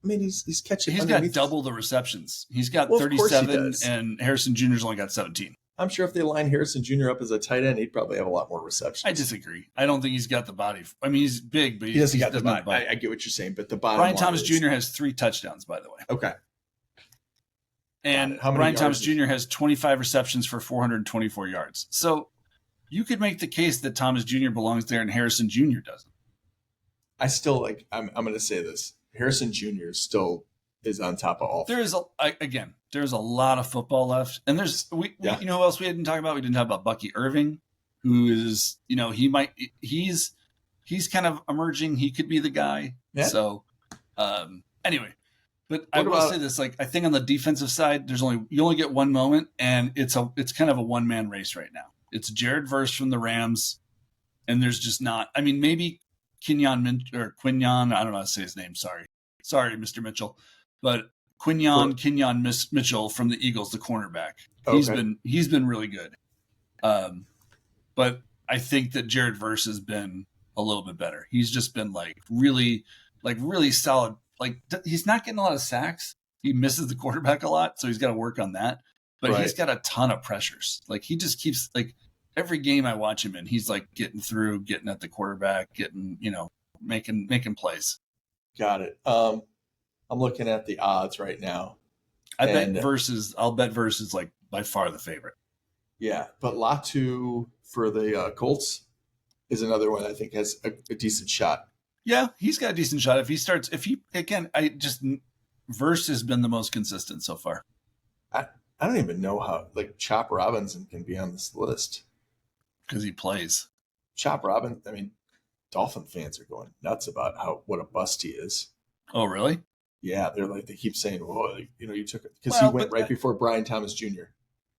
he's catching He's got underneath. double the receptions. He's got Well, of course he 37, does. and Harrison Jr.'s only got 17. I'm sure if they line Harrison Jr. up as a tight end, he'd probably have a lot more receptions. I disagree. I don't think he's got the body. I mean, he's big, but he doesn't got the body. I get what you're saying, but the bottom Brian line Thomas is, Jr. has 3 touchdowns, by the way. Okay. And Brian Thomas Jr. has 25 receptions for 424 yards. So you could make the case that Thomas Jr. belongs there and Harrison Jr. doesn't. I still I'm going to say this. Harrison Jr. still is on top of all. There's a lot of football left. And we you know who else we didn't talk about? We didn't talk about Bucky Irving, who is, he's kind of emerging. He could be the guy. Yeah. So anyway, but I will say this, like, I think on the defensive side, you only get one moment, and it's kind of a one-man race right now. It's Jared Verse from the Rams, and there's just not, I mean, maybe Quinyon, I don't know how to say his name. Sorry, Mr. Mitchell, but Quinyon Mitchell from the Eagles, the cornerback. Okay. He's been really good. But I think that Jared Verse has been a little bit better. He's just been really solid. Like, he's not getting a lot of sacks. He misses the quarterback a lot, so he's got to work on that. But he's got a ton of pressures. Like, he just keeps, like, every game I watch him in, he's like getting through, getting at the quarterback, making plays. Got it. I'm looking at the odds right now. I'll bet Verse is like by far the favorite. Yeah, but Latu for the Colts is another one I think has a decent shot. Yeah, he's got a decent shot. Verse has been the most consistent so far. I don't even know how, like, Chop Robinson can be on this list. Because he plays. Chop Robinson, I mean, Dolphin fans are going nuts about what a bust he is. Oh, really? Yeah, they keep saying, "Oh, you took it," because he went right before Brian Thomas Jr.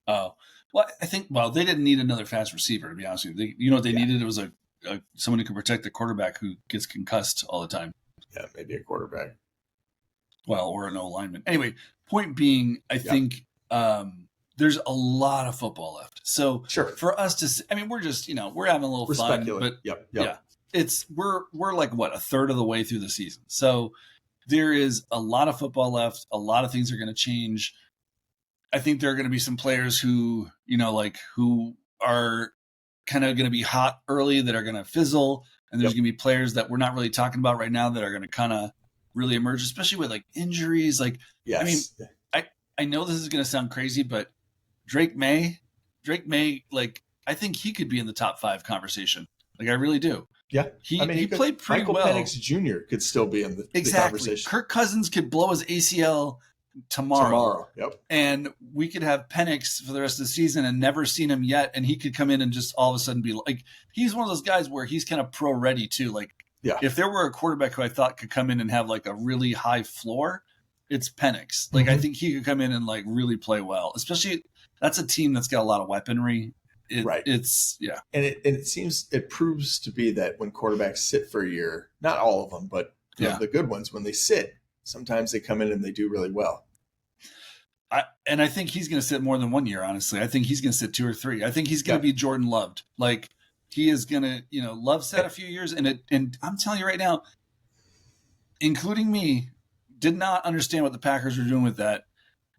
Oh, well, I think they didn't need another fast receiver, to be honest with you. What they needed? It was someone who could protect the quarterback who gets concussed all the time. Yeah, maybe a quarterback. Well, or an O-lineman. Anyway, point being, I think there's a lot of football left. So for us to, I mean, we're just, we're having a little fun. But yeah, we're like, what, a third of the way through the season. So there is a lot of football left. A lot of things are going to change. I think there are going to be some players who, who are kind of going to be hot early that are going to fizzle. And there's going to be players that we're not really talking about right now that are going to kind of really emerge, especially with like injuries. Like, yes. I mean, I know this is going to sound crazy, but Drake May, like, I think he could be in the top 5 conversation. Like, I really do. Yeah. He played pretty Michael well. Penix Jr. could still be in the conversation. Kirk Cousins could blow his ACL tomorrow. Yep. And we could have Penix for the rest of the season and never seen him yet. And he could come in and just all of a sudden be like, he's one of those guys where he's kind of pro ready too. Like, if there were a quarterback who I thought could come in and have like a really high floor, it's Penix. Like, I think he could come in and like really play well, especially that's a team that's got a lot of weaponry. It's And it proves to be that when quarterbacks sit for a year, not all of them, but the good ones, when they sit, sometimes they come in and they do really well. I think he's going to sit more than 1 year, honestly. I think he's going to sit 2 or 3. I think he's going to be Jordan Loved. Like, he is going to, Love sat a few years, and I'm telling you right now, including me, did not understand what the Packers were doing with that.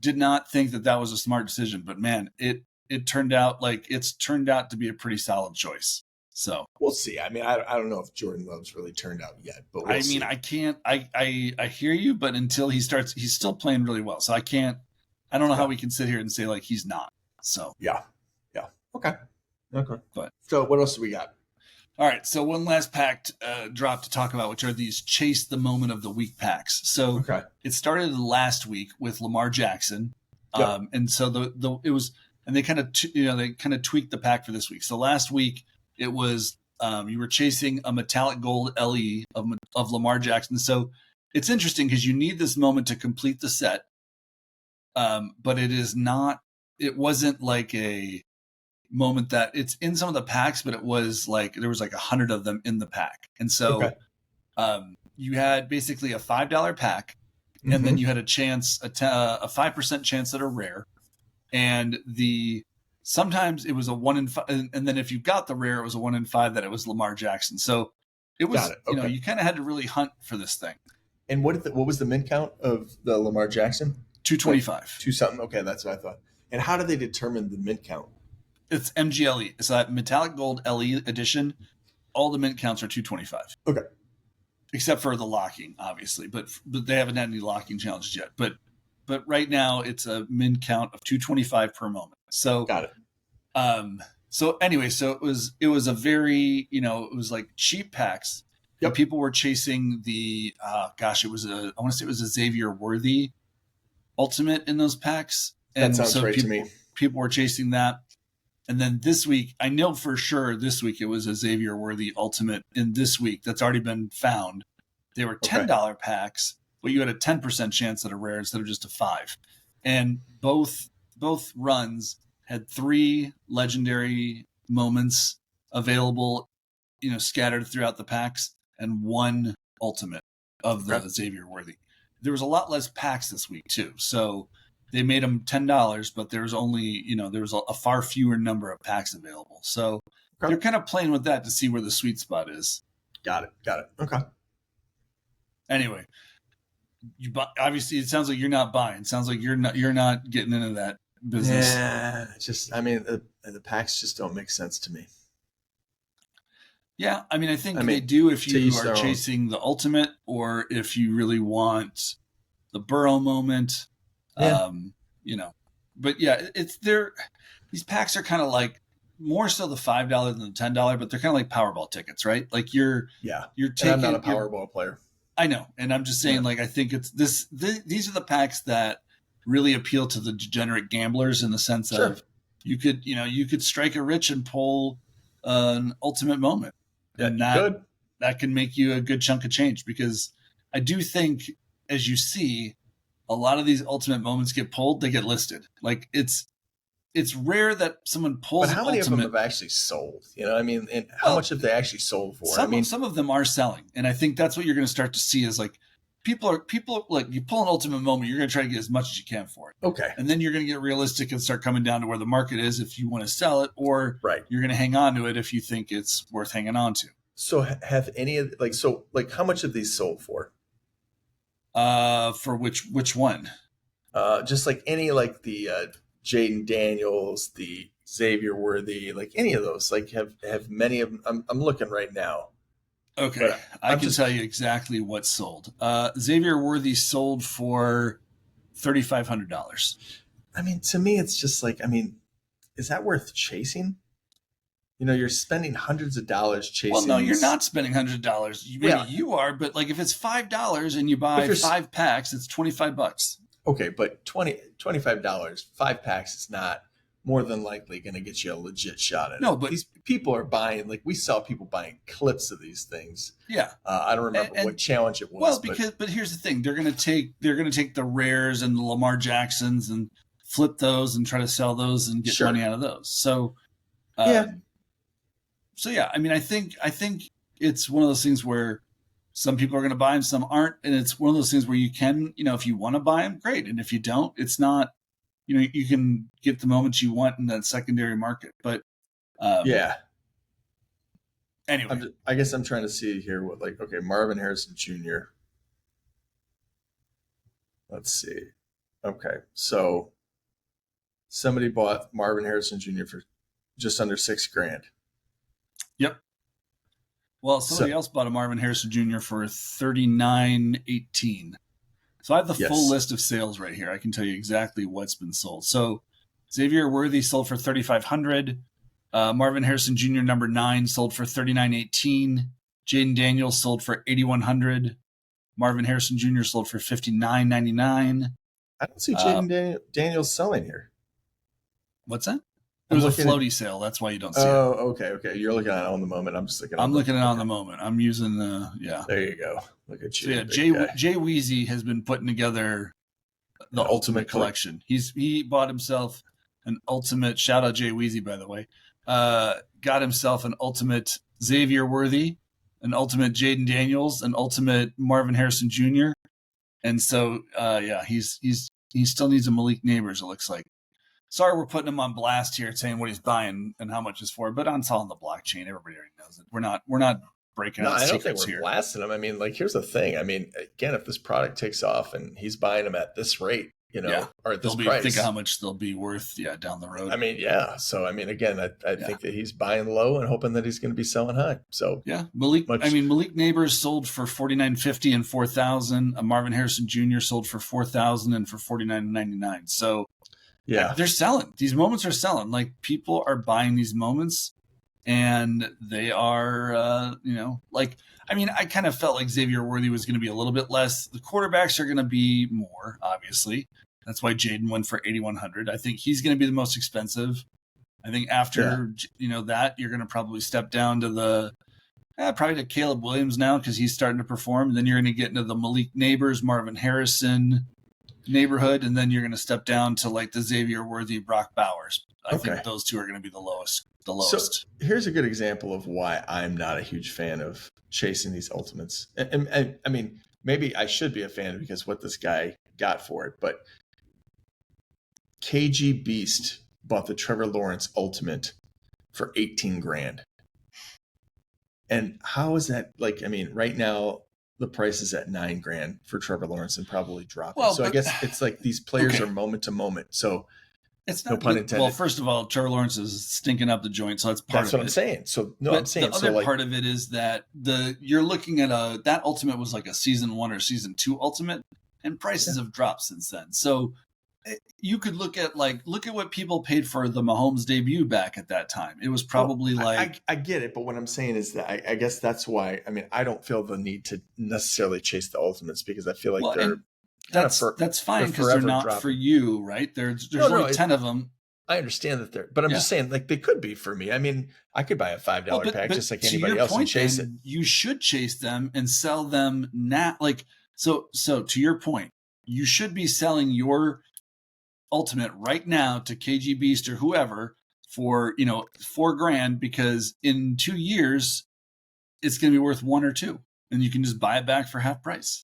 Did not think that was a smart decision, but man, it turned out to be a pretty solid choice. So we'll see. I mean, I don't know if Jordan Love's really turned out yet, but we'll see. I can't. I hear you, but until he starts, he's still playing really well. So I don't know how we can sit here and say like he's not. So yeah. Okay. But so what else do we got? All right. So one last packed drop to talk about, which are these chase the moment of the week packs. So it started last week with Lamar Jackson, and so it was, and they kind of tweaked the pack for this week. So last week it was you were chasing a metallic gold LE of Lamar Jackson. So it's interesting because you need this moment to complete the set, but it wasn't like a moment that it's in some of the packs, but it was like there was like 100 of them in the pack. And so you had basically a $5 pack, and then you had a chance, a 5% chance that are rare. And the Sometimes it was a 1 in 5, and then if you got the rare, it was a 1 in 5 that it was Lamar Jackson. So it was, Okay. you kind of had to really hunt for this thing. And what was the min count of the Lamar Jackson? 225. Like 2 something. Okay, that's what I thought. And how do they determine the min count? It's MGLE. It's that metallic gold LE edition. All the mint counts are 225. Okay. Except for the locking, obviously, but they haven't had any locking challenges yet. But right now it's a min count of 225 per moment. So got it. So anyway, so it was a very, it was like cheap packs. Yep. And people were chasing the I want to say it was a Xavier Worthy ultimate in those packs. And that sounds so right to me. People were chasing that. And then this week, I know for sure this week it was a Xavier Worthy ultimate in this week that's already been found. They were $10 packs, but you had a 10% chance at a rare instead of just a 5. And both runs had 3 legendary moments available, scattered throughout the packs, and 1 ultimate of the Xavier Worthy. There was a lot less packs this week too. So they made them $10, but there was only, there was a far fewer number of packs available. So they're kind of playing with that to see where the sweet spot is. Got it. Okay. Anyway, obviously it sounds like you're not buying. It sounds like you're not getting into that business. Yeah, the packs just don't make sense to me. Yeah, I think they do if you are chasing the ultimate, or if you really want the Burrow moment. Yeah. But yeah, these packs are kind of like more so the $5 than the $10, but they're kind of like Powerball tickets, right? Like you're taking. And I'm not a Powerball player. I know, and I'm just saying, like, I think it's these are the packs that really appeal to the degenerate gamblers in the sense of you could strike a rich and pull an ultimate moment, and that can make you a good chunk of change, because I do think, as you see, a lot of these ultimate moments get pulled, they get listed. Like it's rare that someone pulls. But how many of them have actually sold? And how much have they actually sold for? Some of them are selling, and I think that's what you're going to start to see is like people are like, you pull an ultimate moment, you're going to try to get as much as you can for it. Okay, and then you're going to get realistic and start coming down to where the market is if you want to sell it, or you're going to hang on to it if you think it's worth hanging on to. So have any of how much have these sold for? For which one? Just like any, like the Jaden Daniels, the Xavier Worthy, like any of those, like have many of them. I'm looking right now. Okay, I can tell you exactly what's sold. Xavier Worthy sold for $3,500. To me, it's just like, is that worth chasing? You're spending hundreds of dollars chasing. Well, no, you're not spending hundreds of dollars. Maybe you are, but like if it's $5 and you buy 5 packs, it's $25. Okay, but $25, 5 packs is not more than likely going to get you a legit shot at it. No, but these people are buying, like we saw people buying clips of these things. Yeah, I don't remember what challenge it was. Well, but here's the thing: they're going to take the rares and the Lamar Jacksons and flip those and try to sell those and get money out of those. So, So yeah, I think it's one of those things where some people are going to buy them, some aren't, and it's one of those things where you can, if you want to buy them, great, and if you don't, it's not, you can get the moments you want in that secondary market. But anyway, I guess I'm trying to see here what Marvin Harrison Jr. Let's see. Okay, so somebody bought Marvin Harrison Jr. for just under $6,000. Yep. Well, somebody else bought a Marvin Harrison Jr. for $39.18. So I have the full list of sales right here. I can tell you exactly what's been sold. So Xavier Worthy sold for $3,500. Marvin Harrison Jr. number 9 sold for $39.18. Jaden Daniels sold for $8,100. Marvin Harrison Jr. sold for $59.99. I don't see Jaden Daniels selling here. What's that? It was a floaty sale. That's why you don't see it. Oh, okay. You're looking at it on the moment. I'm just looking. I'm looking at it on the moment. I'm using the There you go. Look at you. So Jay Weezy has been putting together the ultimate collection. He bought himself an ultimate. Shout out Jay Weezy, by the way. Got himself an ultimate Xavier Worthy, an ultimate Jaden Daniels, an ultimate Marvin Harrison Jr. And so he still needs a Malik Neighbors. It looks like. sorry, we're putting him on blast here, saying what he's buying and how much it's for, but it's all on the blockchain. Everybody already knows it. We're not breaking No, out I don't think secrets we're here. blasting him. I mean, like, here's the thing. I mean, again, if this product takes off and he's buying them at this rate, or at this price, think of how much they'll be worth, down the road. I mean, yeah. So, I mean, again, I think that he's buying low and hoping that he's going to be selling high. So, yeah, Malik Neighbors sold for $49.50 and $4,000. Marvin Harrison Jr. sold for $4,000 and for $49.99. So, yeah, they're selling. These moments are selling. Like, people are buying these moments, and they are, I kind of felt like Xavier Worthy was going to be a little bit less. The quarterbacks are going to be more, obviously. That's why Jaden went for $8,100. I think he's going to be the most expensive. I think after that, you're going to probably step down to probably to Caleb Williams now, because he's starting to perform. And then you're going to get into the Malik Neighbors, Marvin Harrison neighborhood, and then you're going to step down to like the Xavier Worthy, Brock Bowers. I think those two are going to be the lowest. So here's a good example of why I'm not a huge fan of chasing these ultimates. And I mean, maybe I should be a fan because what this guy got for it, but KG Beast bought the Trevor Lawrence ultimate for 18 grand. And how is that? Like, I mean, right now the price is at 9 grand for Trevor Lawrence and probably dropping. I guess it's like these players are moment to moment. So it's not, no pun intended. Well, first of all, Trevor Lawrence is stinking up the joint, so that's part of it. That's what I'm saying. So I'm saying the other part of it is that you're looking at that ultimate was like a season 1 or season 2 ultimate, and prices have dropped since then. So you could look at what people paid for the Mahomes debut back at that time. It was probably I get it, but what I'm saying is that I guess that's why. I mean, I don't feel the need to necessarily chase the ultimates because I feel like that's fine because they're not dropping for you, right? There's only 10 of them. I understand that but I'm just saying, like, they could be for me. I mean, I could buy a $5 pack just like anybody else and chase it. You should chase them and sell them now. Like, so to your point, you should be selling your ultimate right now to KG Beast or whoever for $4,000, because in 2 years it's going to be worth 1 or 2, and you can just buy it back for half price.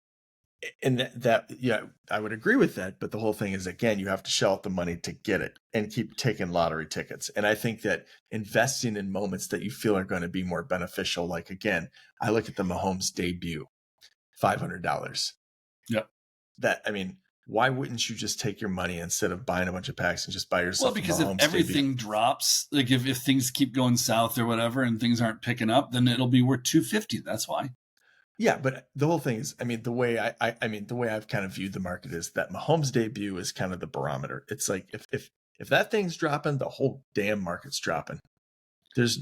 And I would agree with that. But the whole thing is, again, you have to shell out the money to get it and keep taking lottery tickets. And I think that investing in moments that you feel are going to be more beneficial, like, again, I look at the Mahomes debut, $500. Yep. Why wouldn't you just take your money instead of buying a bunch of packs and just buy yourself? Well, because if everything drops, like if things keep going south or whatever and things aren't picking up, then it'll be worth $250. That's why. Yeah, but the whole thing is, the way I've kind of viewed the market is that Mahomes debut is kind of the barometer. It's like if that thing's dropping, the whole damn market's dropping. There's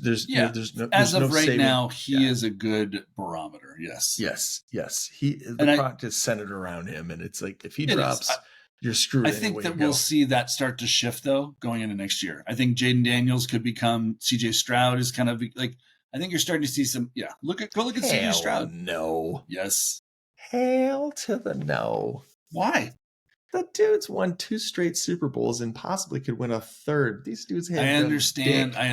as of right now, he is a good barometer. Yes. The product is centered around him, and it's like if he drops, you're screwed. I think that we'll see that start to shift though going into next year. I think Jaden Daniels could become CJ Stroud is kind of like. I think you're starting to see some. Yeah, go look at CJ Stroud. No. Yes. Hail to the no. Why? The dude's won 2 straight Super Bowls and possibly could win a third. These dudes have. I understand. I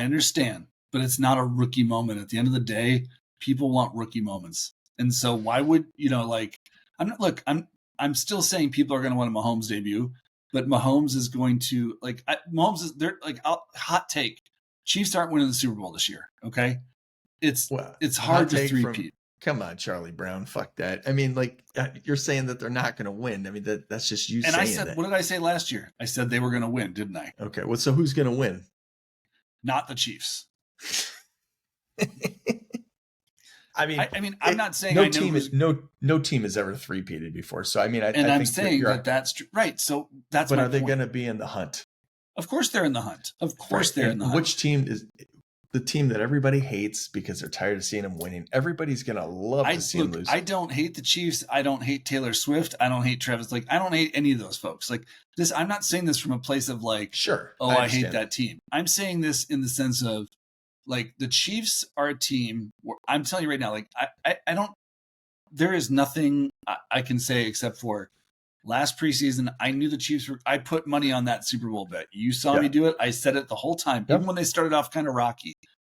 understand, but it's not a rookie moment. At the end of the day, people want rookie moments, and so why would I'm still saying people are going to want a Mahomes debut, but Mahomes is going to hot take. Chiefs aren't winning the Super Bowl this year. Okay, it's hard to three-peat. Come on, Charlie Brown. Fuck that. I mean, like, you're saying that they're not going to win. I mean, that's just you saying that. And I said, what did I say last year? I said they were going to win, didn't I? Okay. Well, so who's going to win? Not the Chiefs. I'm not saying no team has ever three-peated before. So I mean, I'm saying that's true. Right. So that's. But are they going to be in the hunt? Of course they're in the hunt. Of course they're in the hunt. Which team is the team that everybody hates because they're tired of seeing them winning? Everybody's going to love to see them lose. I don't hate the Chiefs. I don't hate Taylor Swift. I don't hate Travis. Like, I don't hate any of those folks. Like this, I'm not saying this from a place of like, sure. I hate that team. I'm saying this in the sense of like the Chiefs are a team where I'm telling you right now, like I don't, there is nothing I can say except for last preseason, I knew the Chiefs were. I put money on that Super Bowl bet. You saw me do it. I said it the whole time, even when they started off kind of rocky,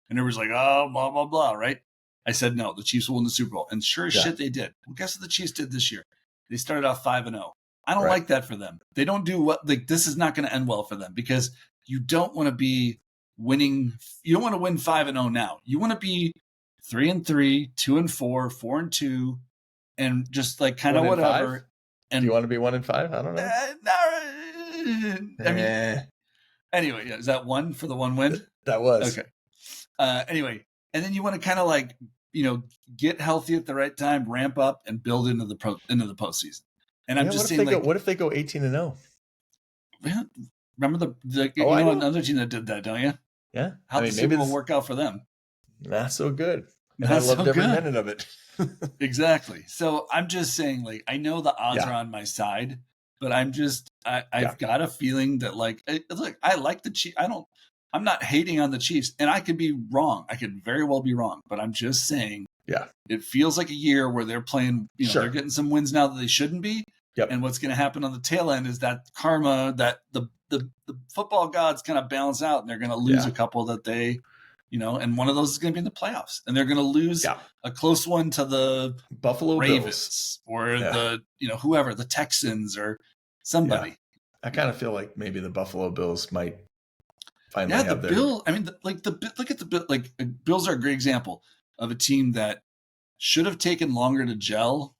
and it was like, oh, blah blah blah, right? I said no, the Chiefs will win the Super Bowl, and sure as shit they did. Well, guess what the Chiefs did this year? They started off 5-0. I don't Right. like that for them. They don't do what, like, this is not going to end well for them because you don't want to be winning. You don't want to win 5-0 now. You want to be 3-3, 2-4, 4-2, and just like kind of 1-5? whatever. And Do you want to be 1-5? I don't know. I mean, anyway, is that one for the one win? That was. Okay. Anyway, and then you want to kind of like, get healthy at the right time, ramp up, and build into the postseason. And I'm just saying, what if they go 18-0? Remember another team that did that, don't you? Yeah. How'd the Super Bowl work out for them? Not so good. And I loved every minute of it. Exactly. So I'm just saying, like, I know the odds are on my side, but I've got a feeling that, like, look, I like the Chiefs. I'm not hating on the Chiefs, and I could be wrong. I could very well be wrong, but I'm just saying, it feels like a year where they're playing, they're getting some wins now that they shouldn't be. Yep. And what's going to happen on the tail end is that karma, that the football gods kind of balance out, and they're going to lose a couple that they, and one of those is going to be in the playoffs, and they're going to lose a close one to the Buffalo Ravens Bills or the, whoever, the Texans or somebody. Yeah. I kind of feel like maybe the Buffalo Bills might finally have their... Bills. I mean, look at the Bill. Like, Bills are a great example of a team that should have taken longer to gel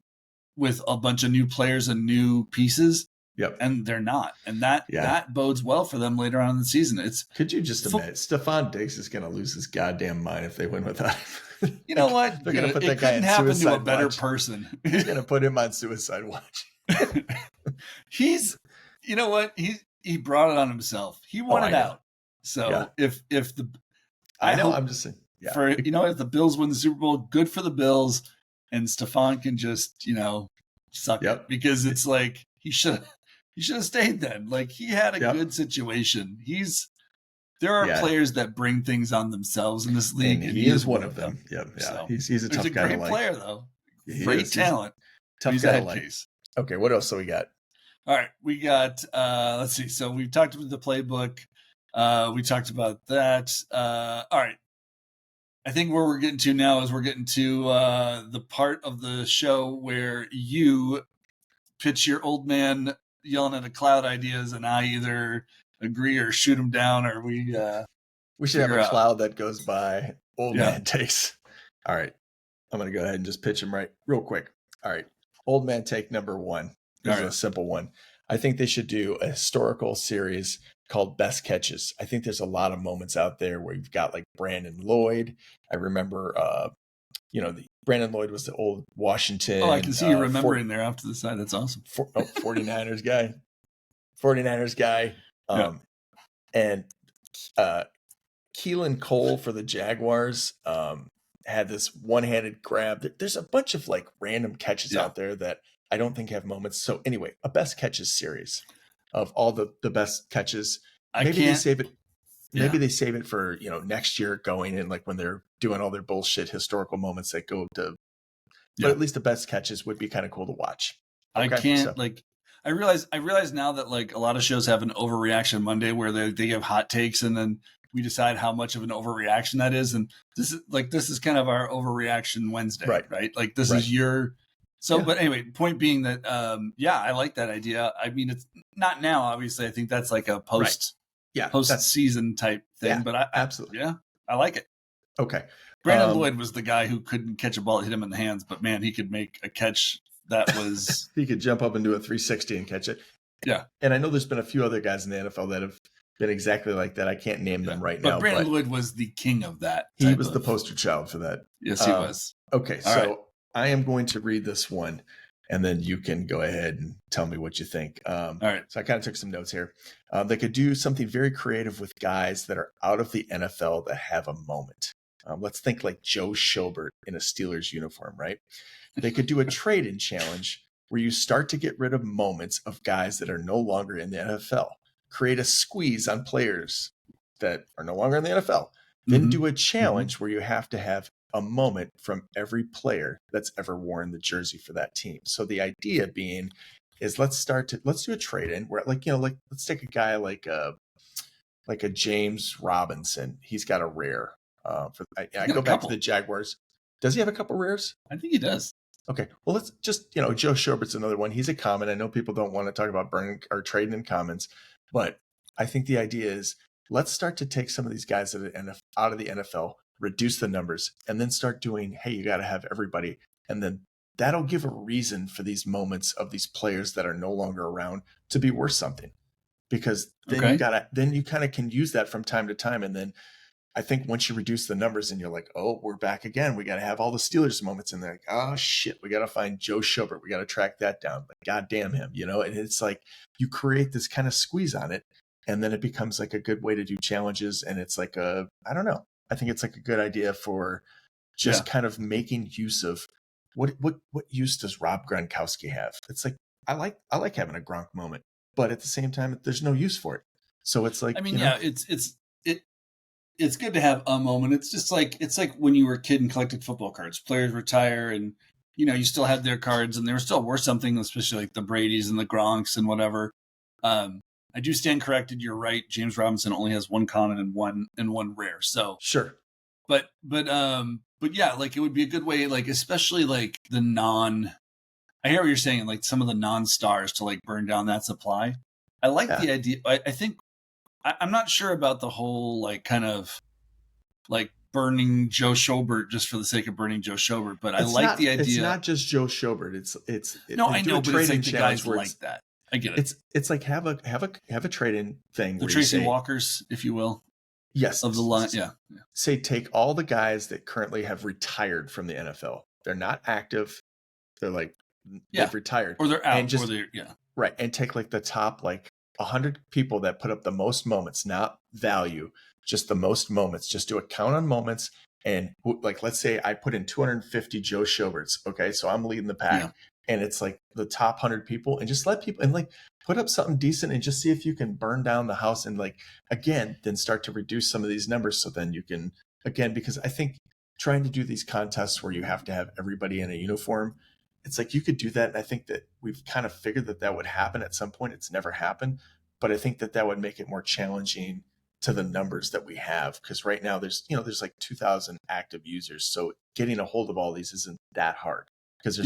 with a bunch of new players and new pieces. Yep. And they're not. And that bodes well for them later on in the season. Could you just imagine? Stephon Diggs is going to lose his goddamn mind if they win without him. You know what? They're going to put that guy in suicide to a better watch. Person. He's going to put him on suicide watch. You know what? He brought it on himself. He wanted out. So if the... I'm just saying. Yeah. If the Bills win the Super Bowl, good for the Bills. And Stephon can just, suck it, because it's like he should have stayed then. Like, he had a good situation. There are players that bring things on themselves in this league, and he is one of them. Yep. Yeah. So, he's a tough guy to like. He's a great player, though. Great talent. Tough guy to like. Okay, what else do we got? All right, we got. Let's see. So we've talked about the playbook. We talked about that. All right. I think where we're getting to now is we're getting to the part of the show where you pitch your old man yelling at a cloud ideas, and I either agree or shoot him down, or we should have a cloud that goes by old man takes. All right. I'm going to go ahead and just pitch him real quick. All right. Old man take number one. This is a simple one. I think they should do a historical series called Best Catches. I think there's a lot of moments out there where you've got like Brandon Lloyd. I remember, Brandon Lloyd was the old Washington. Oh, I can see you remembering there off to the side. That's awesome. 49ers guy. 49ers guy. And Keelan Cole for the Jaguars had this one-handed grab. There's a bunch of like random catches out there that I don't think have moments. So anyway, a Best Catches series of all the best catches. Maybe they save it for, next year going in, like when they're doing all their bullshit historical moments that go to, but at least the best catches would be kind of cool to watch. Okay, I realize now that like a lot of shows have an overreaction Monday where they give hot takes and then we decide how much of an overreaction that is. And this is kind of our overreaction Wednesday, right? Like this is your... But anyway, point being that, I like that idea. I mean, it's not now, obviously. I think that's like a post season type thing, but absolutely. I like it. Okay. Brandon Lloyd was the guy who couldn't catch a ball that hit him in the hands, but man, he could make a catch that was... he could jump up and do a 360 and catch it. Yeah. And I know there's been a few other guys in the NFL that have been exactly like that. I can't name them now. But Brandon Lloyd was the king of that. He was the poster child for that. Yes, he was. Okay, I am going to read this one, and then you can go ahead and tell me what you think. All right. So I kind of took some notes here. They could do something very creative with guys that are out of the NFL that have a moment. Let's think like Joe Schobert in a Steelers uniform, right? They could do a trade-in challenge where you start to get rid of moments of guys that are no longer in the NFL. Create a squeeze on players that are no longer in the NFL. Then do a challenge where you have to have a moment from every player that's ever worn the jersey for that team. So the idea being is let's do a trade-in where let's take a guy like a James Robinson. He's got a rare. I go back to the Jaguars. Does he have a couple rares? I think he does. Okay. Well, let's just, Joe Schobert's another one. He's a common. I know people don't want to talk about burning or trading in commons, but I think the idea is let's start to take some of these guys out of the NFL, reduce the numbers, and then start doing, hey, you got to have everybody. And then that'll give a reason for these moments of these players that are no longer around to be worth something. Because then you kind of can use that from time to time. And then I think once you reduce the numbers and you're like, oh, we're back again. We got to have all the Steelers moments. And they're like, oh, shit, we got to find Joe Schobert. We got to track that down. Like, God damn him, And it's like you create this kind of squeeze on it. And then it becomes like a good way to do challenges. And it's like I don't know. I think it's like a good idea for just kind of making use of what use does Rob Gronkowski have? It's like, I like having a Gronk moment, but at the same time, there's no use for it. So it's like, it's good to have a moment. It's just like, it's like when you were a kid and collected football cards. Players retire and, you still had their cards and they were still worth something, especially like the Bradys and the Gronks and whatever. I do stand corrected. You're right. James Robinson only has one common and one rare. So sure. But yeah, like it would be a good way, like, especially like I hear what you're saying, like some of the non-stars to like burn down that supply. I like the idea. I think I'm not sure about the whole like kind of like burning Joe Schobert just for the sake of burning Joe Schobert, but I like the idea. It's not just Joe Schobert. No, I know, but it's like the guys like that. I get it. It's like have a trade-in thing. The Tracy Walkers, if you will. Yes. Of the line, yeah. Say take all the guys that currently have retired from the NFL. They're not active. They're like they've retired. Or they're out. And just, right. And take like the top like 100 people that put up the most moments, not value, just the most moments. Just do a count on moments. And like, let's say I put in 250 Joe Schoberts. Okay. So I'm leading the pack. Yeah. And it's like the top 100 people, and just let people and like put up something decent and just see if you can burn down the house and like, again, then start to reduce some of these numbers. So then you can, again, because I think trying to do these contests where you have to have everybody in a uniform, it's like you could do that. And I think that we've kind of figured that would happen at some point. It's never happened, but I think that would make it more challenging to the numbers that we have. Because right now there's like 2,000 active users. So getting a hold of all these isn't that hard. Because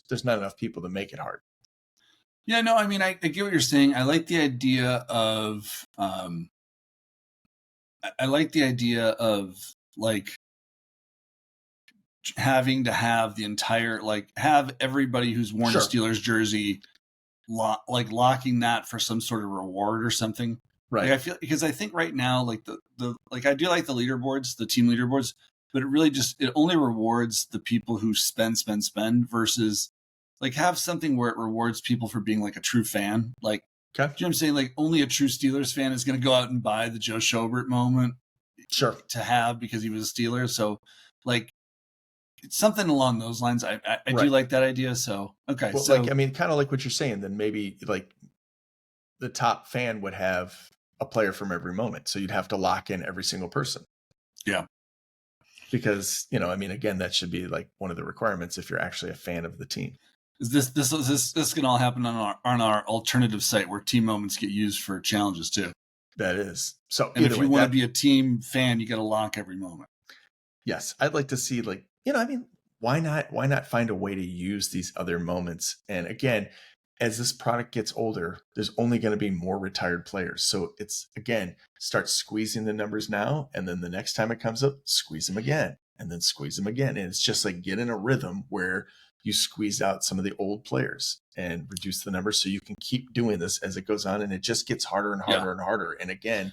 there's not enough people to make it hard. Yeah, no, I mean, I get what you're saying. I like the idea of like having to have the entire, like have everybody who's worn a Steelers jersey locking that for some sort of reward or something. Right. Like because I think right now, like the like I do like the leaderboards, the team leaderboards, but it only rewards the people who spend versus like have something where it rewards people for being like a true fan. Like, you know what I'm saying? Like only a true Steelers fan is going to go out and buy the Joe Schobert moment to have because he was a Steeler. So like it's something along those lines. I do like that idea. So, okay. Well, like, I mean, kind of like what you're saying, then maybe like the top fan would have a player from every moment. So you'd have to lock in every single person. Yeah. Because, I mean, again, that should be like one of the requirements if you're actually a fan of the team. Is this can all happen on our alternative site where team moments get used for challenges too? That is. So, and if you want to be a team fan, you got to lock every moment. Yes, I'd like to see like, I mean, why not find a way to use these other moments? And again, as this product gets older, there's only going to be more retired players. So it's, again, start squeezing the numbers now. And then the next time it comes up, squeeze them again and then squeeze them again. And it's just like get in a rhythm where you squeeze out some of the old players and reduce the numbers. So you can keep doing this as it goes on. And it just gets harder and harder and harder. And again,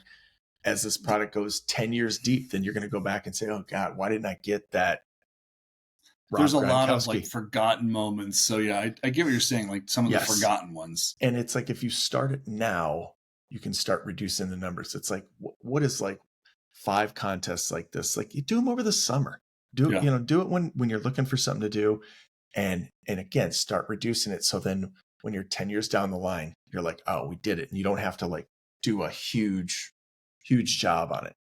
as this product goes 10 years deep, then you're going to go back and say, oh God, why didn't I get that? There's a lot of like forgotten moments. So yeah, I get what you're saying. Like some of the forgotten ones. And it's like, if you start it now, you can start reducing the numbers. It's like, what is like 5 contests like this? Like you do them over the summer, do it when you're looking for something to do. And again, start reducing it. So then when you're 10 years down the line, you're like, oh, we did it. And you don't have to like do a huge job on it.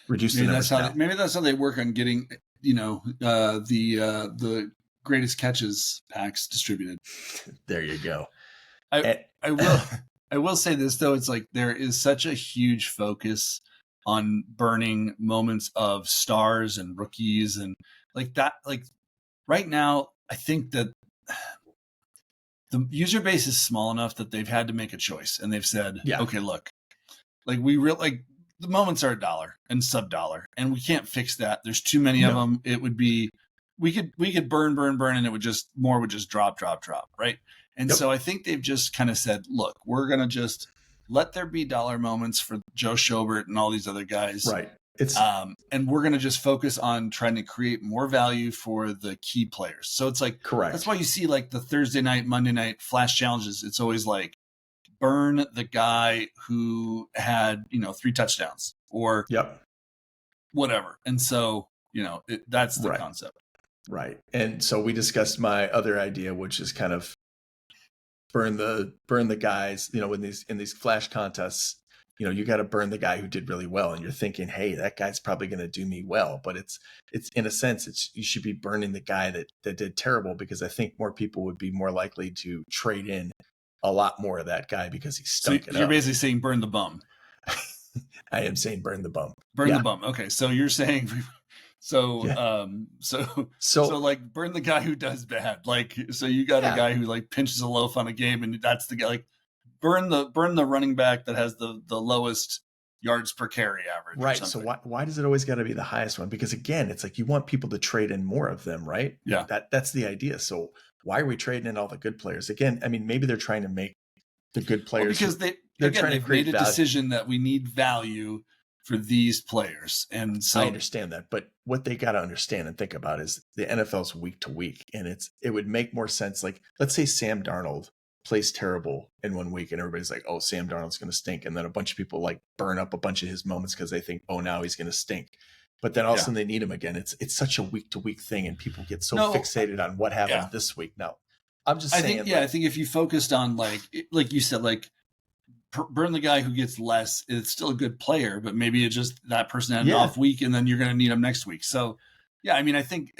Reduce the numbers now. Maybe that's how they work on getting, the greatest catches packs distributed. There you go. I will say this though. It's like, there is such a huge focus on burning moments of stars and rookies and like that. Like right now, I think that the user base is small enough that they've had to make a choice, and they've said, Yeah. okay, look, like the moments are $1 and sub-$1, and we can't fix that. There's too many of them. It would be, we could burn, and it would just drop, right? And so I think they've just kind of said, look, we're going to just let there be dollar moments for Joe Schobert and all these other guys. Right. And we're going to just focus on trying to create more value for the key players. So it's like, correct. That's why you see like the Thursday night, Monday night flash challenges. It's always like, burn the guy who had, 3 touchdowns or whatever. And so, that's the concept. Right. And so we discussed my other idea, which is kind of burn the guys, in these flash contests, you got to burn the guy who did really well. And you're thinking, hey, that guy's probably going to do me well. But it's in a sense, you should be burning the guy that did terrible, because I think more people would be more likely to trade in a lot more of that guy because he stunk it up. You're basically saying burn the bum. I am saying burn the bum. Burn the bum. Okay. So you're saying, so like burn the guy who does bad. Like, so you got a guy who like pinches a loaf on a game, and that's the guy, like burn the running back that has the lowest yards per carry average. Right. So why does it always got to be the highest one? Because again, it's like you want people to trade in more of them, right? Yeah. That's the idea. So why are we trading in all the good players? Again, I mean, maybe they're trying to make the good players because they've made a decision that we need value for these players. And so I understand that, but what they got to understand and think about is the NFL's week to week, and it would make more sense. Like, let's say Sam Darnold plays terrible in 1 week and everybody's like, oh, Sam Darnold's going to stink. And then a bunch of people like burn up a bunch of his moments because they think, oh, now he's going to stink. But then all of a sudden they need him again. It's such a week to week thing, and people get so fixated on what happened this week. No, I'm just saying. I think if you focused on like you said, like burn the guy who gets less, it's still a good player, but maybe it just that person had an off week, and then you're going to need him next week. So I mean, I think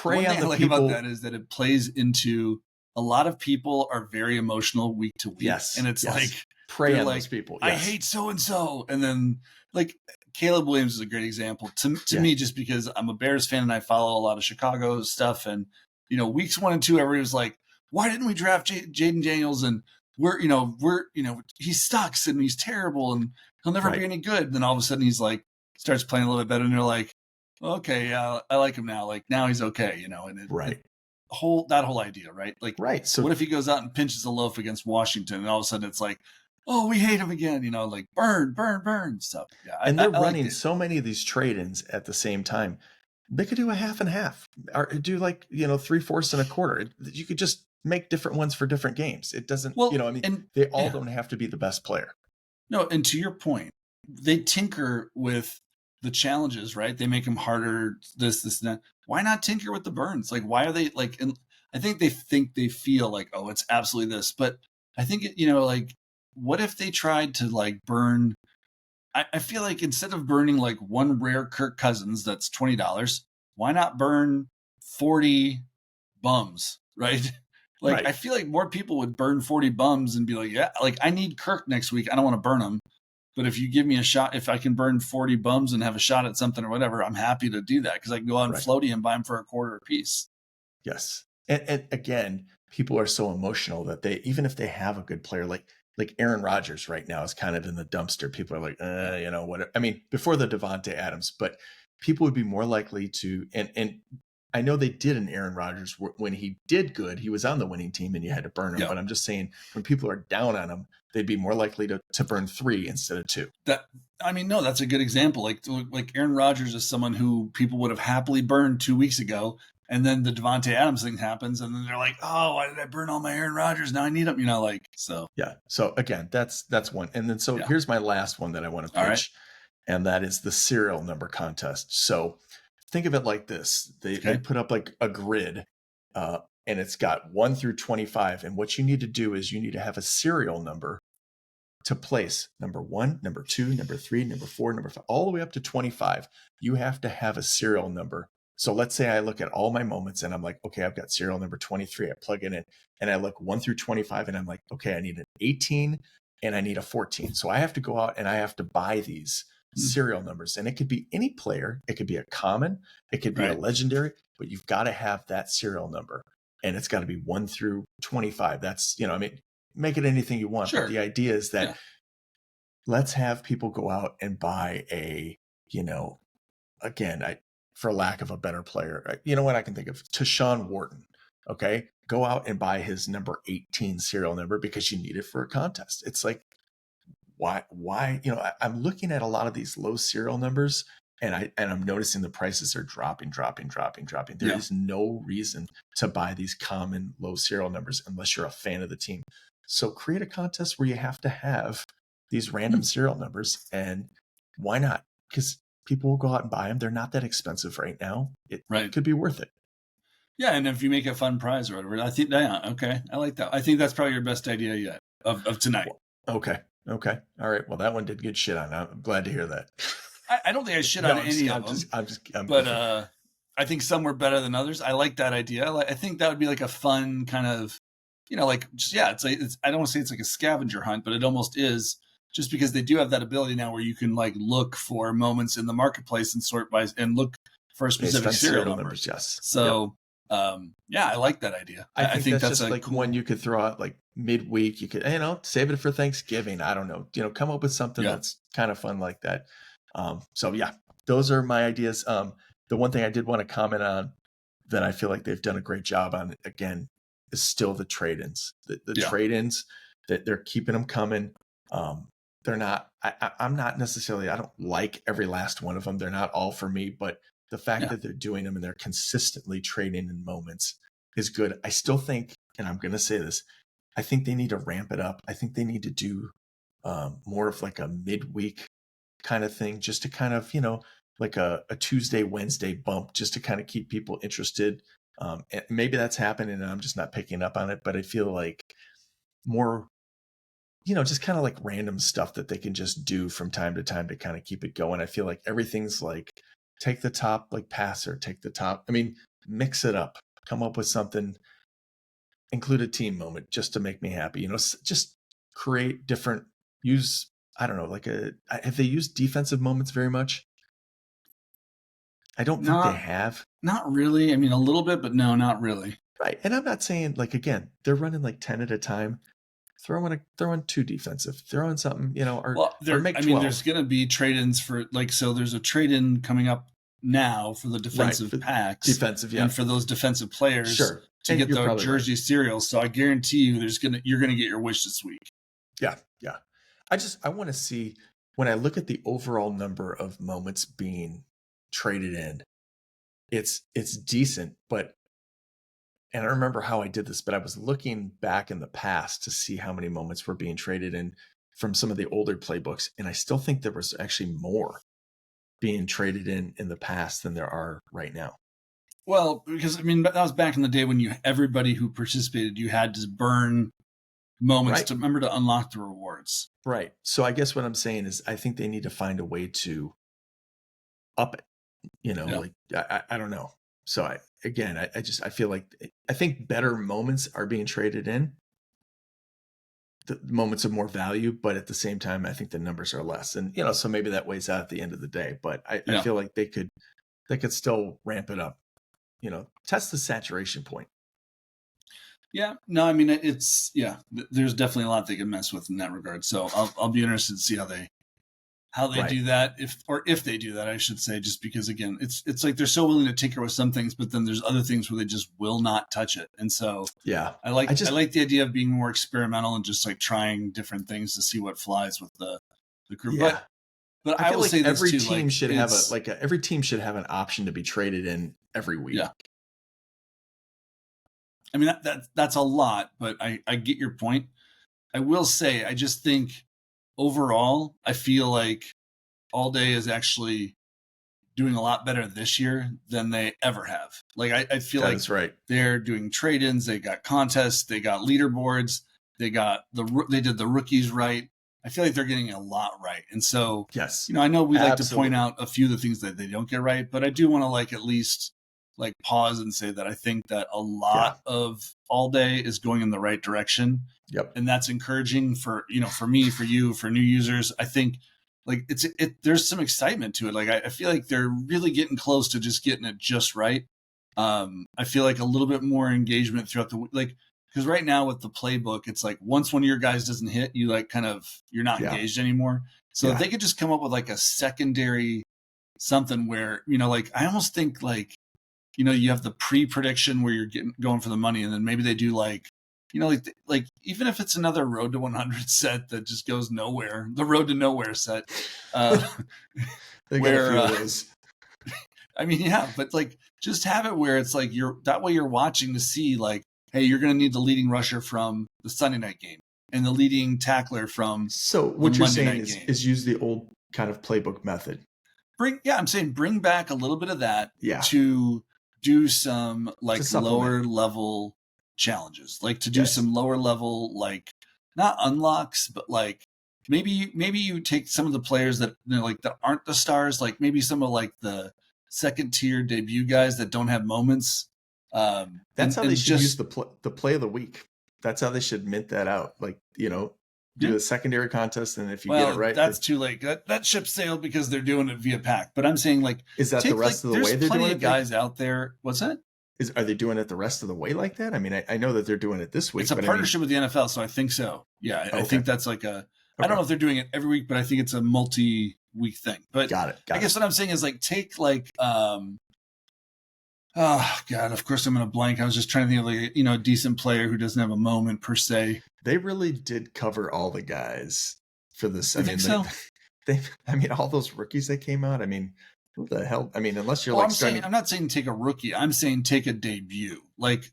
one thing I like about that is that it plays into a lot of people are very emotional week to week. Yes. And it's like, prey on like, those people. Yes. I hate so-and-so. And then like Caleb Williams is a great example to me, just because I'm a Bears fan and I follow a lot of Chicago stuff. And, weeks 1 and 2, everybody was like, why didn't we draft Jaden Daniels? And he sucks and he's terrible and he'll never be any good. And then all of a sudden he's like, starts playing a little bit better. And they're like, okay, yeah, I like him now. Like now he's okay, and that whole idea, right? Like, so what if he goes out and pinches a loaf against Washington, and all of a sudden it's like, oh, we hate him again, like burn stuff. Yeah, and they're running so many of these trade-ins at the same time. They could do a half and half, or do like 3/4 and a quarter. You could just make different ones for different games. It doesn't, they all don't have to be the best player. No, and to your point, they tinker with the challenges, right? They make them harder, this and that. Why not tinker with the burns? Like, why are they like, and I think they feel like, oh, it's absolutely this. But I think, like, what if they tried to like burn? I feel like instead of burning like one rare Kirk Cousins that's $20, why not burn 40 bums, right? Like, I feel like more people would burn 40 bums and be like, yeah, like I need Kirk next week. I don't want to burn him. But if you give me a shot, if I can burn 40 bums and have a shot at something or whatever, I'm happy to do that, because I can go out and floaty and buy them for a quarter a piece. Yes. And again, people are so emotional that even if they have a good player, like Aaron Rodgers right now is kind of in the dumpster. People are like, whatever. I mean, before the Devontae Adams, but people would be more likely to, and I know they did in Aaron Rodgers when he did good, he was on the winning team and you had to burn him. But I'm just saying, when people are down on him, they'd be more likely to burn 3 instead of 2. That's a good example. Like Aaron Rodgers is someone who people would have happily burned 2 weeks ago. And then the Devontae Adams thing happens. And then they're like, oh, why did I burn all my Aaron Rodgers? Now I need him, so. Yeah. So again, that's one. And then, here's my last one that I want to pitch. And that is the serial number contest. So think of it like this. They put up like a grid, and it's got 1 through 25. And what you need to do is you need to have a serial number to place number 1, number 2, number 3, number 4, number 5, all the way up to 25. You have to have a serial number. So let's say I look at all my moments and I'm like, okay, I've got serial number 23. I plug it in and I look 1 through 25 and I'm like, okay, I need an 18 and I need a 14. So I have to go out and I have to buy these serial numbers, and it could be any player. It could be a common, it could be a legendary, but you've got to have that serial number. and it's got to be 1 through 25. That's, I mean, make it anything you want. Sure. But the idea is that let's have people go out and buy a, again, for lack of a better player, you know what I can think of? Tashawn Wharton. Okay. Go out and buy his number 18 serial number because you need it for a contest. It's like, why, I'm looking at a lot of these low serial numbers and I'm noticing the prices are dropping. There is no reason to buy these common low serial numbers unless you're a fan of the team. So create a contest where you have to have these random serial numbers, and why not? Because people will go out and buy them. They're not that expensive right now. It could be worth it. Yeah, and if you make a fun prize or whatever, I think, okay, I like that. I think that's probably your best idea yet of tonight. Okay. All right. Well, that one did good shit on. I'm glad to hear that. I don't think I shit on any of them. But I think some were better than others. I like that idea. I think that would be like a fun kind of, it's I don't want to say it's like a scavenger hunt, but it almost is, just because they do have that ability now where you can like look for moments in the marketplace and sort by and look for a specific serial numbers. Yes. So, I like that idea. I think that's just like cool one you could throw out like midweek. You could, save it for Thanksgiving. I don't know, come up with something that's kind of fun like that. So yeah, those are my ideas. The one thing I did want to comment on that I feel like they've done a great job on, again, is still the trade-ins. The trade-ins, that they're keeping them coming. They're not, I'm not necessarily, I don't like every last one of them. They're not all for me, but the fact that they're doing them and they're consistently trading in moments is good. I still think, and I'm going to say this, I think they need to ramp it up. I think they need to do more of like a midweek kind of thing, just to kind of, like a Tuesday, Wednesday bump, just to kind of keep people interested. And maybe that's happening and I'm just not picking up on it, but I feel like more, just kind of like random stuff that they can just do from time to time to kind of keep it going. I feel like everything's like, take the top, like passer, take the top. I mean, mix it up, come up with something, include a team moment just to make me happy, just create different, I don't know, have they used defensive moments very much? I don't think they have. Not really. I mean, a little bit, but no, not really. Right. And I'm not saying, like, again, they're running like 10 at a time. Throw in 2 defensive, throw in something, or make 12. There's going to be trade-ins for so there's a trade-in coming up now for the defensive packs. Defensive, yeah. And for those defensive players to and get the jersey cereals. So I guarantee you you're going to get your wish this week. Yeah. Yeah. I want to see, when I look at the overall number of moments being traded in, it's decent, and I remember how I did this, but I was looking back in the past to see how many moments were being traded in from some of the older playbooks. And I still think there was actually more being traded in the past than there are right now. Well, because that was back in the day when everybody who participated, you had to burn moments to remember to unlock the rewards. Right. So I guess what I'm saying is I think they need to find a way to up it, like, I don't know. So I feel like, I think better moments are being traded in. The moments of more value, but at the same time, I think the numbers are less. And, so maybe that weighs out at the end of the day, but I feel like they could still ramp it up, test the saturation point. Yeah, no, I mean, there's definitely a lot they can mess with in that regard. So I'll be interested to see how they do that, if they do that, I should say, just because, again, it's like they're so willing to tinker with some things, but then there's other things where they just will not touch it. And so I like the idea of being more experimental and just like trying different things to see what flies with the group. Yeah. But I will say every team should have every team should have an option to be traded in every week. Yeah. I mean, that's a lot, but I get your point. I will say, I just think overall, I feel like All Day is actually doing a lot better this year than they ever have. Like, I feel that's right. They're doing trade-ins, they got contests, they got leaderboards, they did the rookies right. I feel like they're getting a lot right. And so, yes, I know we like to point out a few of the things that they don't get right, but I do want to at least pause and say that I think that a lot of All Day is going in the right direction. Yep. And that's encouraging for me, for you, for new users. I think there's some excitement to it. I feel like they're really getting close to just getting it just right. I feel like a little bit more engagement throughout the like, because right now with the playbook, it's like once one of your guys doesn't hit, you like kind of you're not engaged anymore. So if they could just come up with like a secondary something where, you know, like I almost think like, you know, you have the pre-prediction where you're going for the money, and then maybe they do like, you know, like even if it's another Road to 100 set that just goes nowhere, the Road to Nowhere set, They got a few of those. I mean, yeah, but like just have it where it's like that way you're watching to see like, hey, you're going to need the leading rusher from the Sunday night game and the leading tackler from so what you're saying is use the old kind of playbook method. I'm saying bring back a little bit of that Yeah. to do some like lower level challenges, like to do some lower level, like not unlocks, but like maybe you take some of the players that, you know, like that aren't the stars, like maybe some of like the second tier debut guys that don't have moments. That's how they should use the play of the week. That's how they should mint that out. Like, you know, do a secondary contest, and if you get it right, that's too late. That ship sailed because they're doing it via pack. But I'm saying, like, is that the rest of the way they're doing it? There's plenty of guys out there. What's that? Are they doing it the rest of the way like that? I mean, I know that they're doing it this week. It's a partnership with the NFL, so I think so. Yeah, I think that's like a. I don't know if they're doing it every week, but I think it's a multi-week thing. But got it. I guess what I'm saying is like take like oh God, of course I'm gonna blank. I was just trying to think of like, you know, a decent player who doesn't have a moment per se. They really did cover all the guys for this. I think so. I mean, all those rookies that came out. I mean, who the hell? I mean, unless you're I'm not saying take a rookie. I'm saying take a debut. Like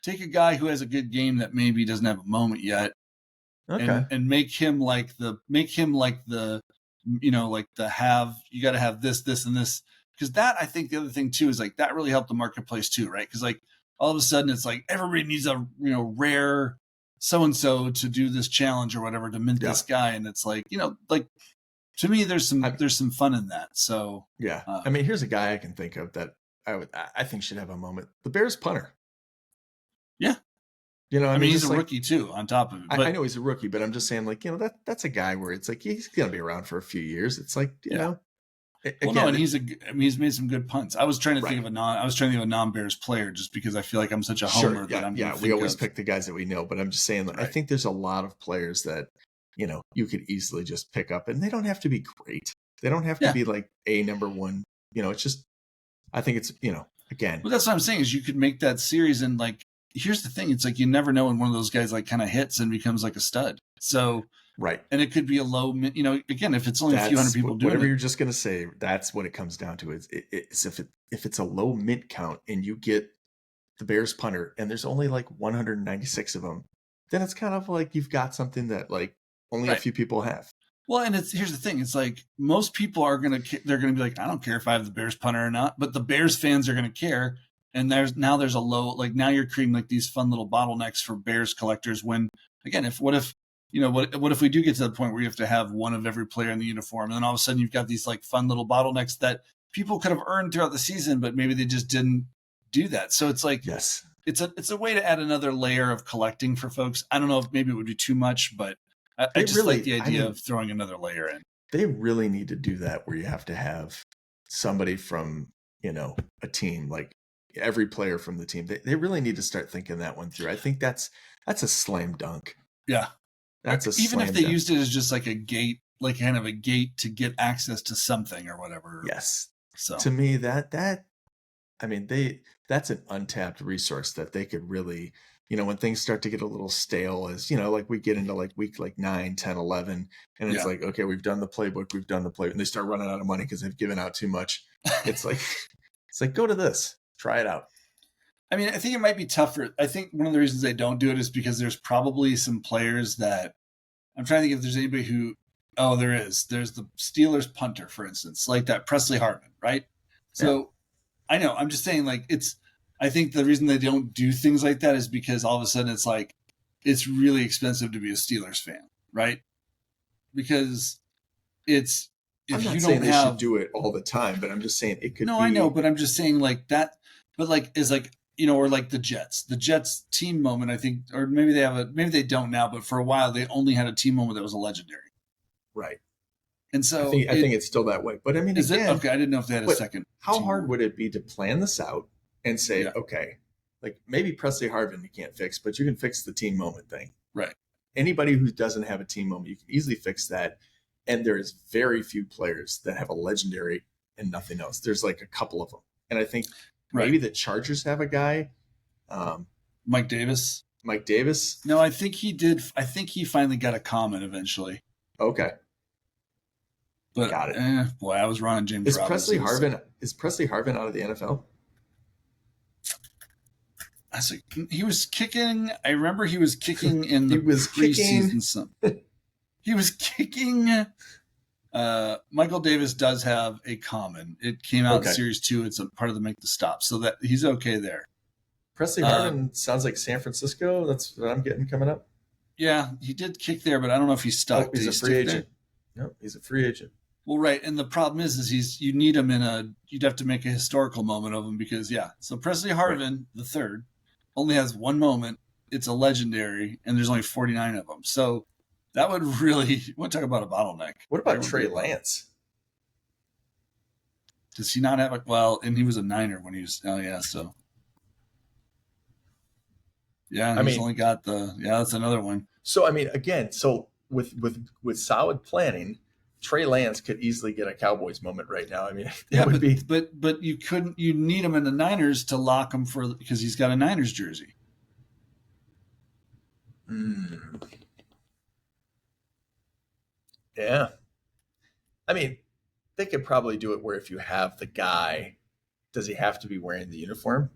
take a guy who has a good game that maybe doesn't have a moment yet. Okay. And make him like the you know, like the you got to have this and this. Because that, I think the other thing too is like that really helped the marketplace too, right? Because like all of a sudden it's like everybody needs a, you know, rare so and so to do this challenge or whatever to mint this guy, and it's like, you know, like to me there's some fun in that. So yeah, I mean, here's a guy I can think of that I think should have a moment. The Bears punter. Yeah, you know, I mean, he's a rookie too. On top of it, I know he's a rookie, but I'm just saying, like, you know, that's a guy where it's like he's gonna be around for a few years. It's like, you know. Well, no, and he's made some good punts. I was trying to think of a non-Bears player just because I feel like I'm such a homer that I'm we always pick the guys that we know, but I'm just saying, I think there's a lot of players that, you know, you could easily just pick up, and they don't have to be great. They don't have to be like a number one. You know, it's just, I think it's, you know, again. Well, that's what I'm saying is you could make that series, and like, here's the thing: it's like you never know when one of those guys like kind of hits and becomes like a stud. So. Right. And it could be a low, you know, again, if it's only a few hundred people doing whatever you're just going to say, that's what it comes down to. Is if it's a low mint count and you get the Bears punter and there's only like 196 of them, then it's kind of like you've got something that like only a few people have. Well, and here's the thing. It's like most people they're going to be like, I don't care if I have the Bears punter or not, but the Bears fans are going to care. And there's a low, like now you're creating like these fun little bottlenecks for Bears collectors when, again, what if we do get to the point where you have to have one of every player in the uniform, and then all of a sudden you've got these like fun little bottlenecks that people could have earned throughout the season, but maybe they just didn't do that. So it's like, it's a way to add another layer of collecting for folks. I don't know if maybe it would be too much, but I just like the idea of throwing another layer in. They really need to do that where you have to have somebody from, you know, a team, like every player from the team. They really need to start thinking that one through. I think that's a slam dunk. Yeah. Even if they used it as just like a gate, like kind of a gate to get access to something or whatever. Yes. So to me, that's an untapped resource that they could really, you know, when things start to get a little stale, as you know, like we get into like week like 9, 10, 11, and it's like, okay, we've done the playbook, and they start running out of money because they've given out too much. It's like, go to this, try it out. I mean, I think it might be tougher. I think one of the reasons they don't do it is because there's probably some players that I'm trying to think if there's anybody who, there is. There's the Steelers punter, for instance, like that Presley Hartman, right? So I know, I'm just saying like I think the reason they don't do things like that is because all of a sudden it's like, it's really expensive to be a Steelers fan, right? Because I'm not saying they should do it all the time, but I'm just saying it could be. No, I know, but I'm just saying like that, but like is like, you know, or like the Jets team moment, I think, or maybe they don't now, but for a while they only had a team moment that was a legendary. Right. And so I think it's still that way. But I mean, is it okay? I didn't know if they had a second. How hard would it be to plan this out and say, okay, like maybe Presley Harvin you can't fix, but you can fix the team moment thing. Right. Anybody who doesn't have a team moment, you can easily fix that. And there's very few players that have a legendary and nothing else. There's like a couple of them. And I think maybe the Chargers have a guy. Mike Davis. Mike Davis? No, I think he did. I think he finally got a comment eventually. Okay. But got it. Boy, I was wrong on James Robinson. Robinson. Is Presley Harvin out of the NFL? He was kicking. I remember he was kicking in the preseason. He was kicking. Michael Davis does have a common. It came out in Series 2. It's a part of the make the stop, so that he's okay there. Presley Harvin sounds like San Francisco. That's what I'm getting coming up. Yeah, he did kick there, but I don't know if he's stuck. Oh, he's a free agent. No, he's a free agent. Well, right, and the problem is you need him you'd have to make a historical moment of him because so Presley Harvin the third only has one moment. It's a legendary, and there's only 49 of them. So that would really, you want to talk about a bottleneck. What about Trey Lance? Does he not have and he was a Niner when he was, so. Yeah, he's only got that's another one. So, I mean, again, with solid planning, Trey Lance could easily get a Cowboys moment right now. I mean, but you need him in the Niners to lock him because he's got a Niners jersey. Yeah. I mean, they could probably do it where if you have the guy, does he have to be wearing the uniform?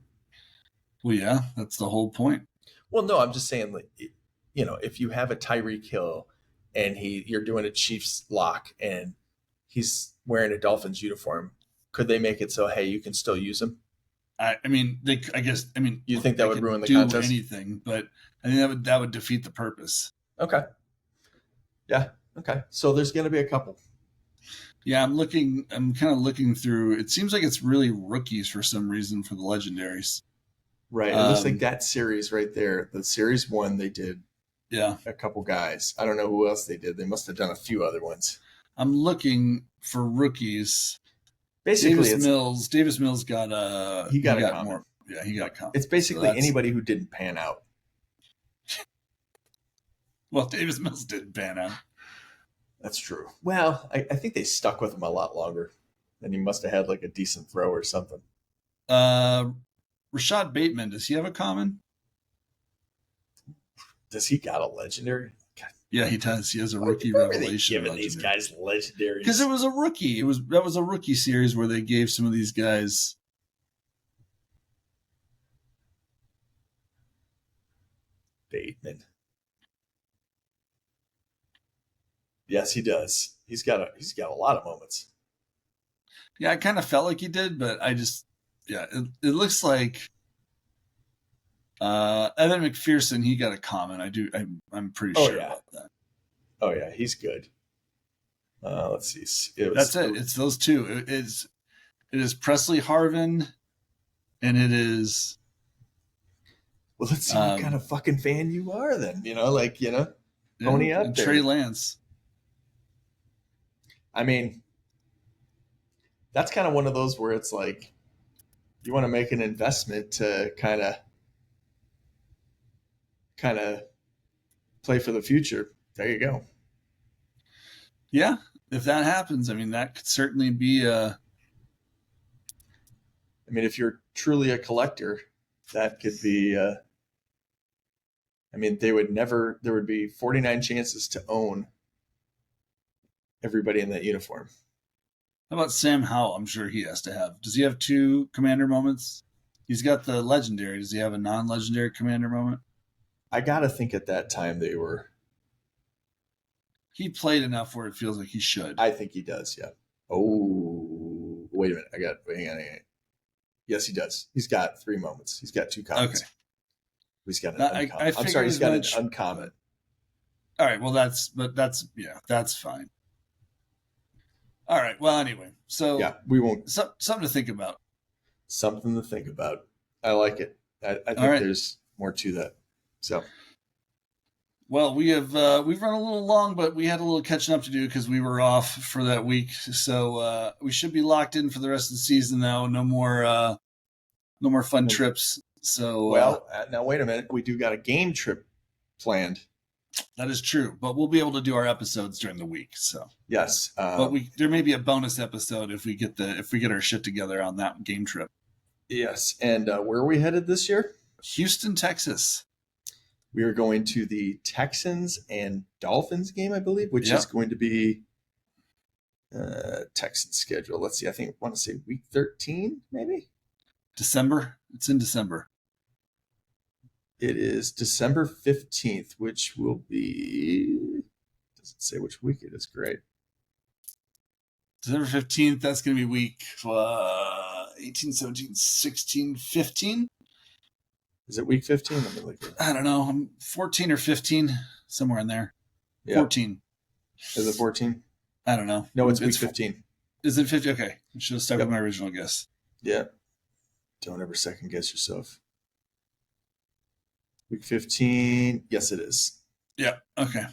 Well, yeah, that's the whole point. Well, no, I'm just saying, like, if you have a Tyreek Hill and you're doing a Chiefs lock and he's wearing a Dolphins uniform, could they make it so, hey, you can still use him? I mean, you think that would ruin the contest? Anything, but I think that would defeat the purpose. Okay. Yeah. Okay. So there's going to be a couple. Yeah, I'm kind of looking through. It seems like it's really rookies for some reason for the legendaries. Right. It looks like that series right there, the series 1, they did a couple guys. I don't know who else they did. They must have done a few other ones. I'm looking for rookies. Basically, Davis Mills got a comment. More. Yeah, he got a comment. It's basically anybody who didn't pan out. Well, Davis Mills didn't pan out. That's true. Well, I think they stuck with him a lot longer. And he must have had like a decent throw or something. Rashad Bateman, does he have a common? Does he got a legendary? God. Yeah, he does. He has a rookie revelation. Giving these guys legendaries because it was a rookie. That was a rookie series where they gave some of these guys. Bateman. Yes, he does. He's got a lot of moments. Yeah, I kind of felt like he did, but I just it looks like Evan McPherson, he got a comment. I'm pretty sure about that. Oh yeah, he's good. Let's see. That's it. It's those two. It is Presley Harvin, and it is. Well, let's see what kind of fucking fan you are then. Pony up there. Trey Lance. I mean, that's kind of one of those where it's like you want to make an investment to kind of play for the future. There you go. Yeah, if that happens, I mean, that could certainly be I mean, if you're truly a collector, that could be I mean, there would be 49 chances to own everybody in that uniform. How about Sam Howell? I'm sure he has to have. Does he have 2 commander moments? He's got the legendary. Does he have a non-legendary commander moment? I got to think at that time they were. He played enough where it feels like he should. I think he does, yeah. Oh, wait a minute. Hang on. Yes, he does. He's got 3 moments. He's got 2 comments. Okay. He's got an uncommon. I'm sorry, he's got an uncommon. All right, well, that's fine. All right, well, anyway, so yeah, we won't. Something to think about. Something to think about. I like it. I think there's more to that. So, well, we've run a little long, but we had a little catching up to do because we were off for that week. So we should be locked in for the rest of the season now. No more No more fun trips. So well, now wait a minute. We do got a game trip planned. that is true, but we'll be able to do our episodes during the week. So yes, but there may be a bonus episode if we get our shit together on that game trip. Yes, and where are we headed this year? Houston, Texas. We are going to the Texans and Dolphins game, I believe, which is going to be Texans schedule. Let's see. I want to say week 13, maybe. December. It's in December. It is December 15th, which will be, doesn't say which week it is. Great. December 15th, that's going to be week 18, 17, 16, 15. Is it week 15? Let me look at it. I don't know. I'm 14 or 15, somewhere in there. Yeah. 14. Is it 14? I don't know. No, it's week 15. Is it 50? Okay. I should have stuck with my original guess. Yeah. Don't ever second guess yourself. Week 15. Yes, it is. Yeah. Okay.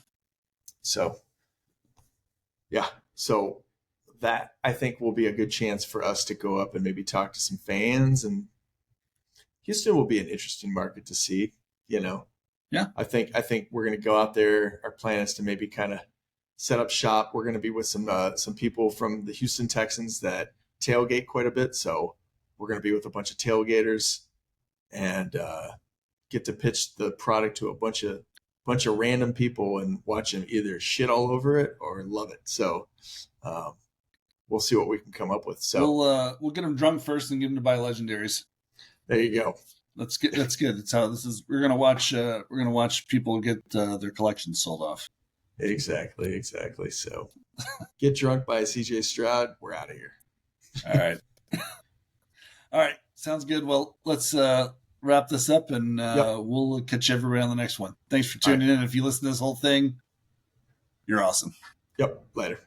So, yeah. So that I think will be a good chance for us to go up and maybe talk to some fans, and Houston will be an interesting market to see, Yeah. I think we're going to go out there. Our plan is to maybe kind of set up shop. We're going to be with some people from the Houston Texans that tailgate quite a bit. So we're going to be with a bunch of tailgaters and get to pitch the product to a bunch of random people and watch them either shit all over it or love it. So we'll see what we can come up with. So we'll get them drunk first and get them to buy legendaries. There you go. That's good. That's how this is. We're gonna watch people get their collections sold off. Exactly. So get drunk by CJ Stroud. We're out of here. All right. Sounds good. Well, let's wrap this up, and we'll catch everybody on the next one. Thanks for tuning in. If you listen to this whole thing, you're awesome. Yep. Later.